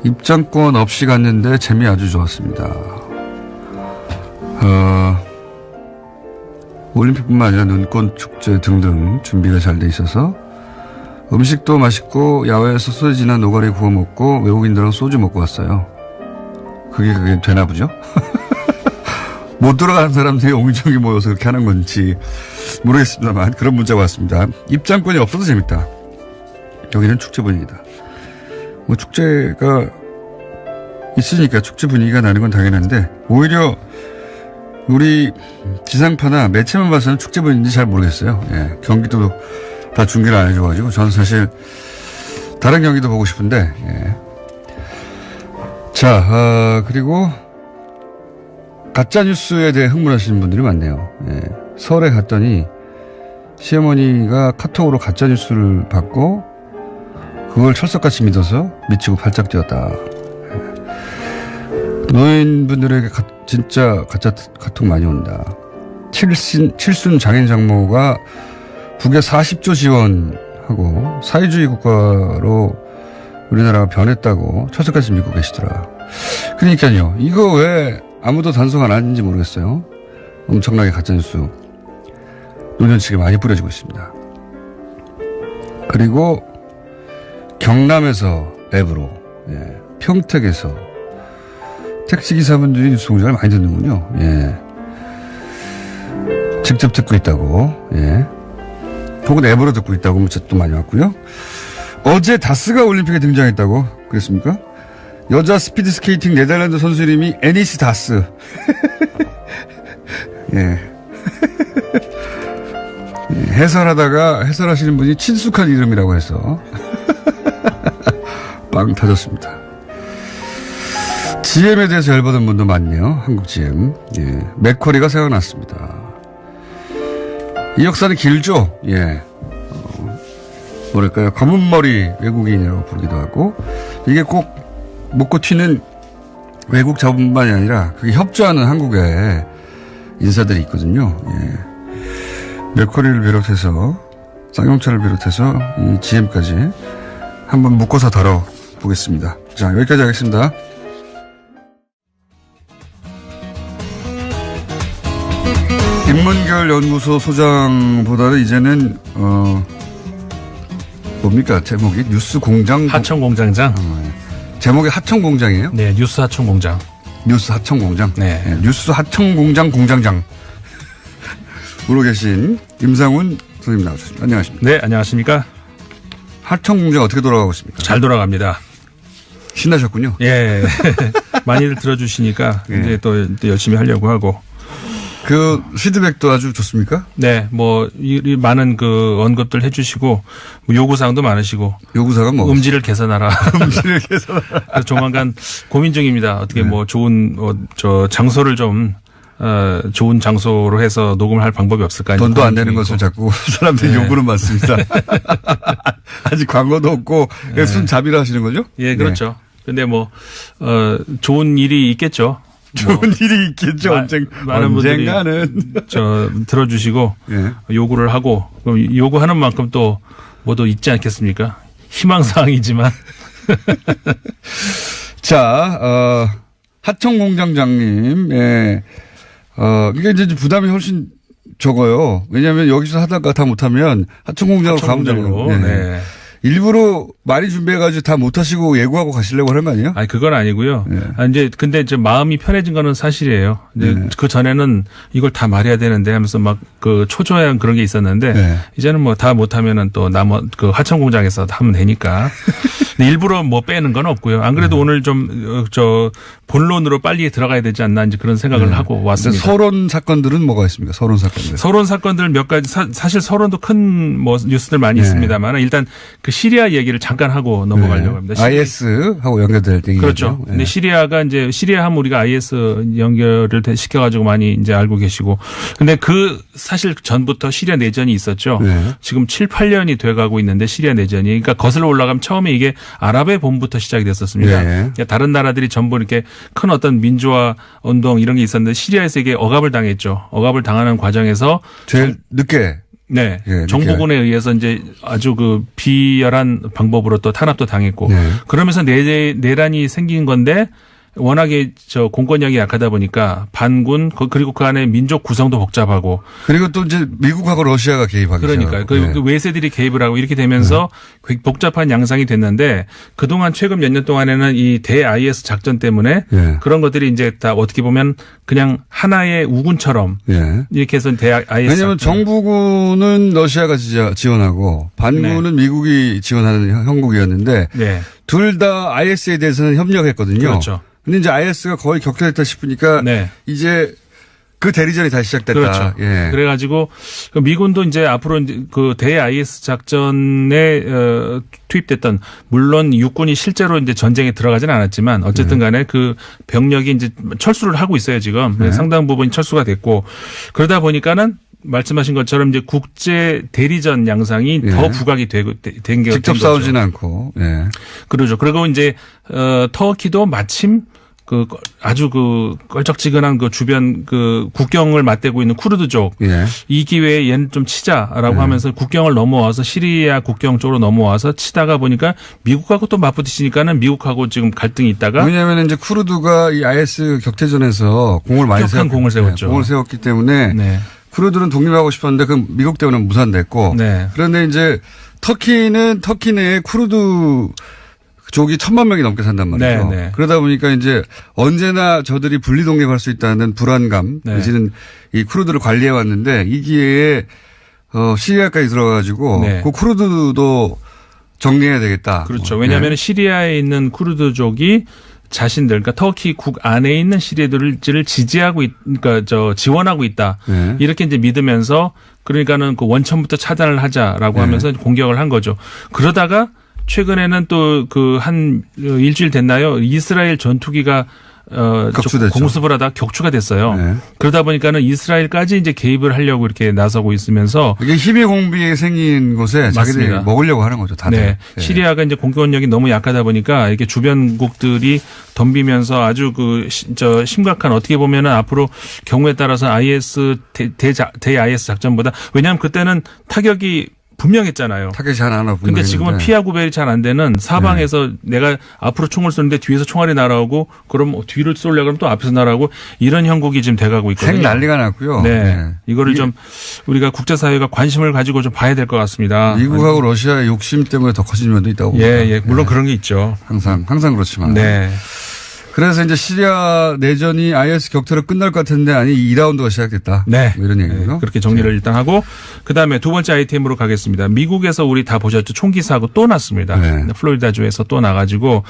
입장권 없이 갔는데 재미 아주 좋았습니다. 올림픽뿐만 아니라 눈꽃 축제 등등 준비가 잘 돼 있어서 음식도 맛있고 야외에서 소세지나 노가리 구워 먹고 외국인들랑 소주 먹고 왔어요. 그게 되나 보죠? 못 들어가는 사람들이 옹기종기 모여서 그렇게 하는 건지 모르겠습니다만 그런 문자가 왔습니다. 입장권이 없어도 재밌다. 여기는 축제 분위기다. 뭐 축제가 있으니까 축제 분위기가 나는 건 당연한데 오히려 우리 지상파나 매체만 봐서는 축제 분위기인지 잘 모르겠어요. 예. 경기도 다 중계를 안 해줘가지고 저는 사실 다른 경기도 보고 싶은데 예. 자 그리고 가짜뉴스에 대해 흥분하시는 분들이 많네요. 예. 서울에 갔더니 시어머니가 카톡으로 가짜뉴스를 받고 그걸 철석같이 믿어서 미치고 팔짝 뛰었다. 노인분들에게 진짜 가짜 카톡 많이 온다. 칠순 장인 장모가 북에 40조 지원하고 사회주의 국가로 우리나라가 변했다고 철석같이 믿고 계시더라. 그러니까요. 이거 왜 아무도 단속 안 하는지 모르겠어요. 엄청나게 가짜뉴스 노년층에 많이 뿌려지고 있습니다. 그리고 경남에서 앱으로 예. 평택에서 택시기사분들이 뉴스 공장을 많이 듣는군요. 예. 직접 듣고 있다고 예. 혹은 앱으로 듣고 있다고 문자 또 많이 왔고요. 어제 다스가 올림픽에 등장했다고 그랬습니까? 여자 스피드 스케이팅 네덜란드 선수 이름이 애니스 다스. 예. 해설하다가 해설하시는 분이 친숙한 이름이라고 해서 빵 터졌습니다. GM에 대해서 열받은 분도 많네요. 한국 GM. 예. 맥쿼리가 생각났습니다. 이 역사는 길죠. 예. 뭐랄까요. 검은 머리 외국인이라고 부르기도 하고, 이게 꼭 먹고 튀는 외국 자본만이 아니라 그게 협조하는 한국의 인사들이 있거든요. 예. 맥쿼리를 비롯해서 쌍용차를 비롯해서 이 GM까지 한번 묶어서 다뤄보겠습니다. 자, 여기까지 하겠습니다. 인문결 연구소 소장보다는 이제는 뭡니까 제목이 뉴스공장 하청공장장. 제목이 하청공장이에요? 네, 뉴스 하청공장. 뉴스 하청공장. 네. 네, 뉴스 하청공장 공장장. 으로 계신 임상훈 선생님 나오셨습니다. 안녕하십니까? 네, 안녕하십니까? 하청공장 어떻게 돌아가고 있습니까? 잘 돌아갑니다. 신나셨군요. 예. 많이들 들어주시니까 예. 이제 또 열심히 하려고 하고. 그 피드백도 아주 좋습니까? 네, 뭐 이 많은 그 언급들 해주시고 뭐 요구사항도 많으시고. 요구사가 뭐? 음질을 개선하라. 음질을 개선하라. 그래서 조만간 고민 중입니다. 어떻게 네. 뭐 좋은 저 장소를 좀 좋은 장소로 해서 녹음을 할 방법이 없을까? 돈도 안 되는 것을 자꾸 사람들이 네. 요구는 많습니다. 아직 광고도 없고 그냥 순잡이라 하시는 거죠? 예, 그렇죠. 근데 뭐 좋은 일이 있겠죠. 좋은 일이 있겠죠. 많은 분들이 언젠가는. 들어주시고 예. 요구를 하고 그럼 요구하는 만큼 또 뭐도 있지 않겠습니까? 희망사항이지만. 자, 하청공장장님, 예. 이게 이제 부담이 훨씬 적어요. 왜냐하면 여기서 하다가 다 못하면 하청공장으로 가면 하청공장으로. 되는. 네. 일부러 많이 준비해가지고 다 못하시고 예고하고 가시려고 하는 거 아니에요? 아니 그건 아니고요. 네. 근데 이제 마음이 편해진 거는 사실이에요. 이제 네. 그 전에는 이걸 다 말해야 되는데 하면서 막 그 초조한 그런 게 있었는데 네. 이제는 뭐 다 못하면은 또 그 하청공장에서 하면 되니까. 근데 일부러 뭐 빼는 건 없고요. 안 그래도 오늘 좀 본론으로 빨리 들어가야 되지 않나 이제 그런 생각을 하고 왔습니다. 서론 사건들은 뭐가 있습니까? 서론 사건들. 서론 사건들 몇 가지 사실 서론도 큰 뭐 뉴스들 많이 네. 있습니다만 일단 그 시리아 얘기를 잠깐 하고 넘어가려고 합니다. IS하고 연결될 얘기죠. 그렇죠. 근데 시리아가 이제 시리아 하면 우리가 IS 연결을 시켜가지고 많이 이제 알고 계시고. 근데 그 사실 전부터 시리아 내전이 있었죠. 네. 지금 7, 8년이 돼가고 있는데 시리아 내전이. 그러니까 거슬러 올라가면 처음에 이게 아랍의 봄부터 시작이 됐었습니다. 네. 그러니까 다른 나라들이 전부 이렇게 큰 어떤 민주화 운동 이런 게 있었는데 시리아에서 이게 억압을 당했죠. 억압을 당하는 과정에서 제일 늦게. 네. 예, 정부군에 의해서 이제 아주 그 비열한 방법으로 또 탄압도 당했고 네. 그러면서 내란이 생긴 건데 워낙에 공권력이 약하다 보니까 반군 그리고 그 안에 민족 구성도 복잡하고 그리고 또 이제 미국하고 러시아가 개입하기 그러니까요. 시작하고. 그 외세들이 개입을 하고 이렇게 되면서 복잡한 양상이 됐는데 그동안 최근 몇 년 동안에는 이 대 IS 작전 때문에 예. 그런 것들이 이제 다 어떻게 보면 그냥 하나의 우군처럼 예. 이렇게 해서 대 IS 왜냐하면 정부군은 러시아가 지원하고 반군은 미국이 지원하는 형국이었는데 네. 둘 다 IS에 대해서는 협력했거든요. 그렇죠. 근데 이제 IS가 거의 격퇴됐다 싶으니까 네. 이제 그 대리전이 다시 시작됐다. 그렇죠. 예. 그래가지고 미군도 이제 앞으로 이제 그 대 IS 작전에 투입됐던 물론 육군이 실제로 이제 전쟁에 들어가진 않았지만 어쨌든 간에 그 병력이 이제 철수를 하고 있어요 지금. 상당 부분이 철수가 됐고 그러다 보니까는 말씀하신 것처럼 이제 국제 대리전 양상이 예. 더 부각이 된 게 직접 싸우지는 않고. 예. 그러죠. 그리고 이제 터키도 마침 그 아주 그 껄쩍지근한 그 주변 그 국경을 맞대고 있는 쿠르드족 예. 이 기회에 얘는 좀 치자라고 하면서 국경을 넘어와서 시리아 국경 쪽으로 넘어와서 치다가 보니까 미국하고 또 맞붙으시니까는 미국하고 지금 갈등이 있다가 왜냐하면 이제 쿠르드가 이 IS 격퇴전에서 공을 많이 격한 공을 세웠죠. 공을 세웠기 때문에 네. 쿠르드는 독립하고 싶었는데 그 미국 때문에 무산됐고. 네. 그런데 이제 터키 내에 쿠르드 족이 1,000만 명이 넘게 산단 말이죠. 네, 네. 그러다 보니까 이제 언제나 저들이 분리 독립할 수 있다는 불안감 네. 내지는 이 쿠르드를 관리해 왔는데 이 기회에 시리아까지 들어가가지고 네. 그 쿠르드도 정리해야 되겠다. 그렇죠. 왜냐하면 네. 시리아에 있는 쿠르드족이 자신들, 그러니까 터키 국 안에 있는 시리아들을 지지하고 그러니까 지원하고 있다. 네. 이렇게 이제 믿으면서 그러니까는 그 원천부터 차단을 하자라고 하면서 공격을 한 거죠. 그러다가 최근에는 또 그 한 일주일 됐나요? 이스라엘 전투기가 공습을 하다 격추가 됐어요. 네. 그러다 보니까는 이스라엘까지 이제 개입을 하려고 이렇게 나서고 있으면서 이게 힘의 공비에 생긴 곳에 자기들이 맞습니다. 먹으려고 하는 거죠. 다들. 네. 시리아가 이제 공격력이 너무 약하다 보니까 이렇게 주변국들이 덤비면서 아주 심각한 어떻게 보면은 앞으로 경우에 따라서 IS 대 IS 작전보다 왜냐하면 그때는 타격이 분명했잖아요. 타겟이 하나 근데 지금은 피하 구별이 잘 안 되는 사방에서 내가 앞으로 총을 쏘는데 뒤에서 총알이 날아오고 그럼 뒤를 쏠려고 그러면 또 앞에서 날아오고 이런 형국이 지금 돼가고 있거든요. 생 난리가 났고요. 네. 이거를 좀 우리가 국제사회가 관심을 가지고 좀 봐야 될 것 같습니다. 미국하고 러시아의 욕심 때문에 더 커진 면도 있다고 봅니다. 예. 물론 그런 게 있죠. 항상 그렇지만. 네. 그래서 이제 시리아 내전이 IS 격투로 끝날 것 같은데 아니 2라운드가 시작됐다. 네. 뭐 이런 얘기죠. 네. 그렇게 정리를 일단 하고 그다음에 두 번째 아이템으로 가겠습니다. 미국에서 우리 다 보셨죠. 총기 사고 또 났습니다. 네. 플로리다주에서 또 나가지고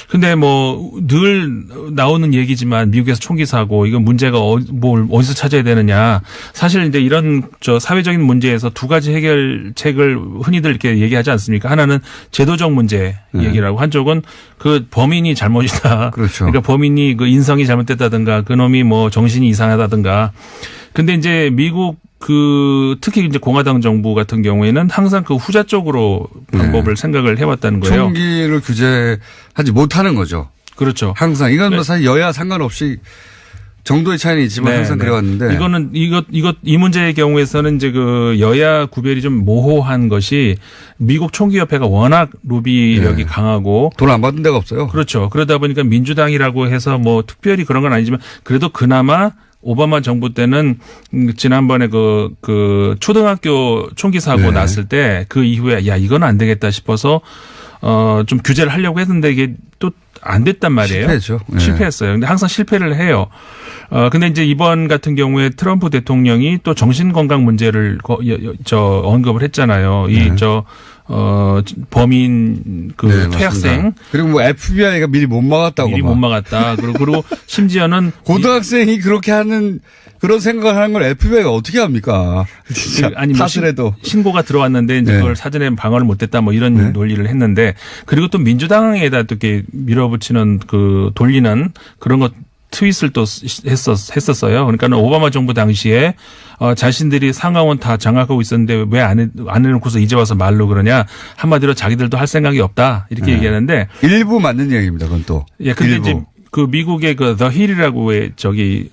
근데 뭐 늘 나오는 얘기지만 미국에서 총기 사고 이건 문제가 뭘 어디서 찾아야 되느냐. 사실 이제 이런 사회적인 문제에서 두 가지 해결책을 흔히들 이렇게 얘기하지 않습니까? 하나는 제도적 문제 얘기라고 한쪽은 그 범인이 잘못이다. 그렇죠. 그러니까 범인이 그 인성이 잘못됐다든가 그놈이 뭐 정신이 이상하다든가. 근데 이제 미국 특히 이제 공화당 정부 같은 경우에는 항상 그 후자 쪽으로 방법을 생각을 해왔다는 거예요. 총기를 규제하지 못하는 거죠. 그렇죠. 항상 이건 뭐 사실 여야 상관없이 정도의 차이는 있지만 항상 그래왔는데 이 문제의 경우에서는 이제 그 여야 구별이 좀 모호한 것이 미국 총기협회가 워낙 로비력이 강하고 돈 안 받은 데가 없어요. 그렇죠. 그러다 보니까 민주당이라고 해서 뭐 특별히 그런 건 아니지만 그래도 그나마 오바마 정부 때는 지난번에 그 초등학교 총기 사고 났을 때 그 이후에 야 이건 안 되겠다 싶어서 좀 규제를 하려고 했는데 이게 또 안 됐단 말이에요. 실패했죠. 네. 실패했어요. 근데 항상 실패를 해요. 근데 이제 이번 같은 경우에 트럼프 대통령이 또 정신건강 문제를 언급을 했잖아요. 범인 퇴학생. 맞습니다. 그리고 뭐 FBI가 미리 못 막았다고. 미리 못 막았다. 그리고 심지어는 고등학생이 그렇게 하는 그런 생각을 하는 걸 FBI가 어떻게 합니까? 진짜 아니 탓을해도 신고가 들어왔는데 이제 그걸 사전에 방어를 못했다 뭐 이런 논리를 했는데 그리고 또 민주당에다 또 이렇게 밀어붙이는 돌리는 그런 것 트윗을 또 했었어요. 그러니까 오바마 정부 당시에 자신들이 상하원 다 장악하고 있었는데 왜 안 해놓고서 이제 와서 말로 그러냐. 한마디로 자기들도 할 생각이 없다. 이렇게 얘기하는데. 일부 맞는 이야기입니다. 그건 또. 예, 근데 일부. 이제 그 미국의 그 The Hill이라고의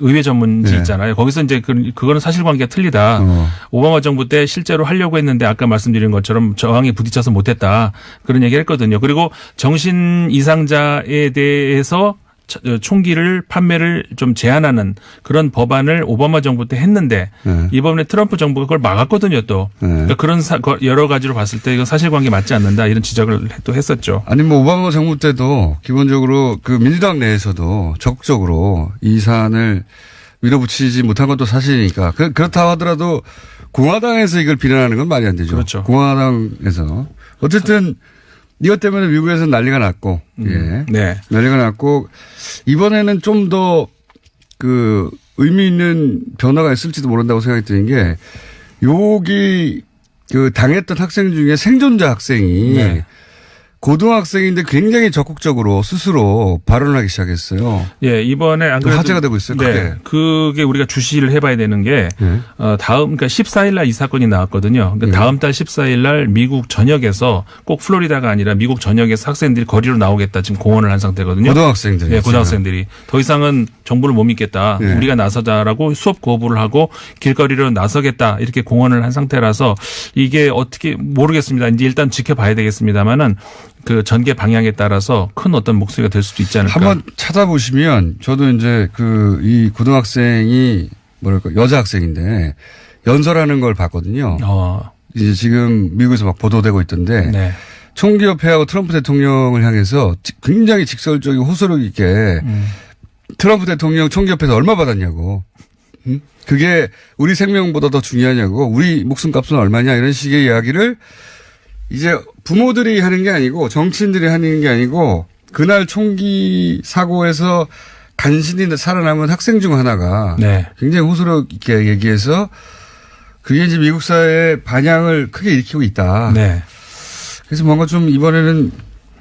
의회 전문지 있잖아요. 거기서 이제 그거는 사실관계가 틀리다. 오바마 정부 때 실제로 하려고 했는데 아까 말씀드린 것처럼 저항에 부딪혀서 못했다. 그런 얘기를 했거든요. 그리고 정신 이상자에 대해서 총기를 판매를 좀 제한하는 그런 법안을 오바마 정부 때 했는데 이번에 트럼프 정부가 그걸 막았거든요 또. 그러니까 그런 여러 가지로 봤을 때 이거 사실관계 맞지 않는다 이런 지적을 또 했었죠. 아니 뭐 오바마 정부 때도 기본적으로 그 민주당 내에서도 적극적으로 이 사안을 밀어붙이지 못한 것도 사실이니까 그렇다 하더라도 공화당에서 이걸 비난하는 건 말이 안 되죠. 그렇죠. 공화당에서 어쨌든 이것 때문에 미국에서는 난리가 났고, 난리가 났고, 이번에는 좀 더 의미 있는 변화가 있을지도 모른다고 생각이 드는 게, 여기 당했던 학생 중에 생존자 학생이 고등학생인데 굉장히 적극적으로 스스로 발언을 하기 시작했어요. 예, 이번에 안 그래도 화제가 되고 있어요. 그게 우리가 주시를 해봐야 되는 게 그러니까 14일 날 이 사건이 나왔거든요. 그러니까 다음 달 14일 날 미국 전역에서 꼭 플로리다가 아니라 미국 전역에서 학생들이 거리로 나오겠다 지금 공언을 한 상태거든요. 고등학생들이. 네, 고등학생들이 더 이상은 정부를 못 믿겠다. 우리가 나서자라고 수업 거부를 하고 길거리로 나서겠다 이렇게 공언을 한 상태라서 이게 어떻게 모르겠습니다. 이제 일단 지켜봐야 되겠습니다만은. 그 전개 방향에 따라서 큰 어떤 목소리가 될 수도 있지 않을까. 한번 찾아보시면 저도 이제 이 고등학생이 여자 학생인데 연설하는 걸 봤거든요. 이제 지금 미국에서 막 보도되고 있던데 총기협회하고 트럼프 대통령을 향해서 굉장히 직설적이고 호소력 있게 트럼프 대통령 총기협회에서 얼마 받았냐고. 그게 우리 생명보다 더 중요하냐고. 우리 목숨값은 얼마냐 이런 식의 이야기를 이제 부모들이 하는 게 아니고 정치인들이 하는 게 아니고 그날 총기 사고에서 간신히 살아남은 학생 중 하나가 네. 굉장히 호소력 있게 얘기해서 그게 이제 미국 사회의 반향을 크게 일으키고 있다. 네. 그래서 뭔가 좀 이번에는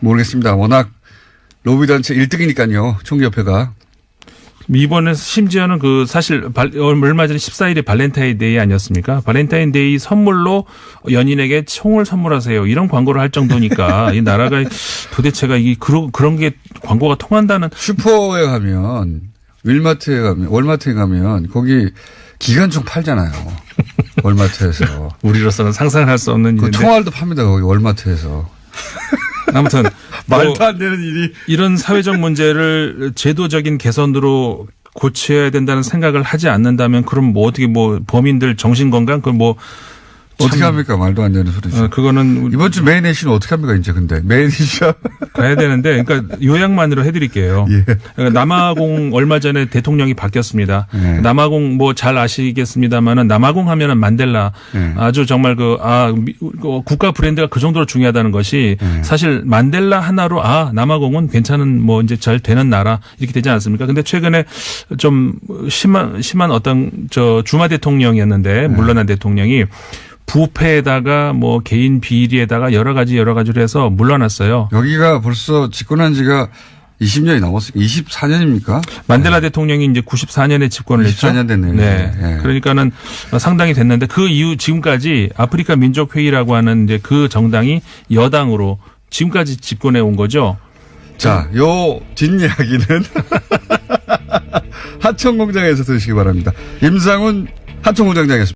모르겠습니다. 워낙 로비단체 1등이니까요. 총기협회가. 이번에 심지어는 그 사실 얼마 전에 14일이 발렌타인데이 아니었습니까? 발렌타인데이 선물로 연인에게 총을 선물하세요. 이런 광고를 할 정도니까 이 나라가 도대체가 이게 그런 게 광고가 통한다는. 슈퍼에 가면 월마트에 가면 거기 기관총 팔잖아요. 월마트에서. 우리로서는 상상을 할 수 없는 그 일인데. 총알도 팝니다. 거기 월마트에서. 아무튼 말도 안 되는 일이. 이런 사회적 문제를 제도적인 개선으로 고쳐야 된다는 생각을 하지 않는다면 그럼 뭐 어떻게 뭐 범인들 정신건강 그걸 뭐 어떻게 합니까? 말도 안 되는 소리죠. 그거는 이번 주 메인 이슈는 어떻게 합니까? 이제 근데 메인 이슈 가야 되는데 그러니까 요약만으로 해드릴게요. 예. 그러니까 남아공 얼마 전에 대통령이 바뀌었습니다. 예. 남아공 뭐 잘 아시겠습니다만은 남아공 하면은 만델라 예. 아주 정말 국가 브랜드가 그 정도로 중요하다는 것이 예. 사실 만델라 하나로 남아공은 괜찮은 뭐 이제 잘 되는 나라 이렇게 되지 않습니까? 근데 최근에 좀 심한 어떤 주마 대통령이었는데 물러난 대통령이 부패에다가 뭐 개인 비리에다가 여러 가지로 해서 물러났어요. 여기가 벌써 집권한 지가 20년이 넘었으니까 24년입니까? 만델라 대통령이 이제 94년에 집권을 했죠. 24년 됐네요. 네. 예. 그러니까는 상당히 됐는데 그 이후 지금까지 아프리카 민족회의라고 하는 이제 그 정당이 여당으로 지금까지 집권해 온 거죠. 자, 요 뒷이야기는 하청공장에서 들으시기 바랍니다. 임상훈 하청공장장이었습니다.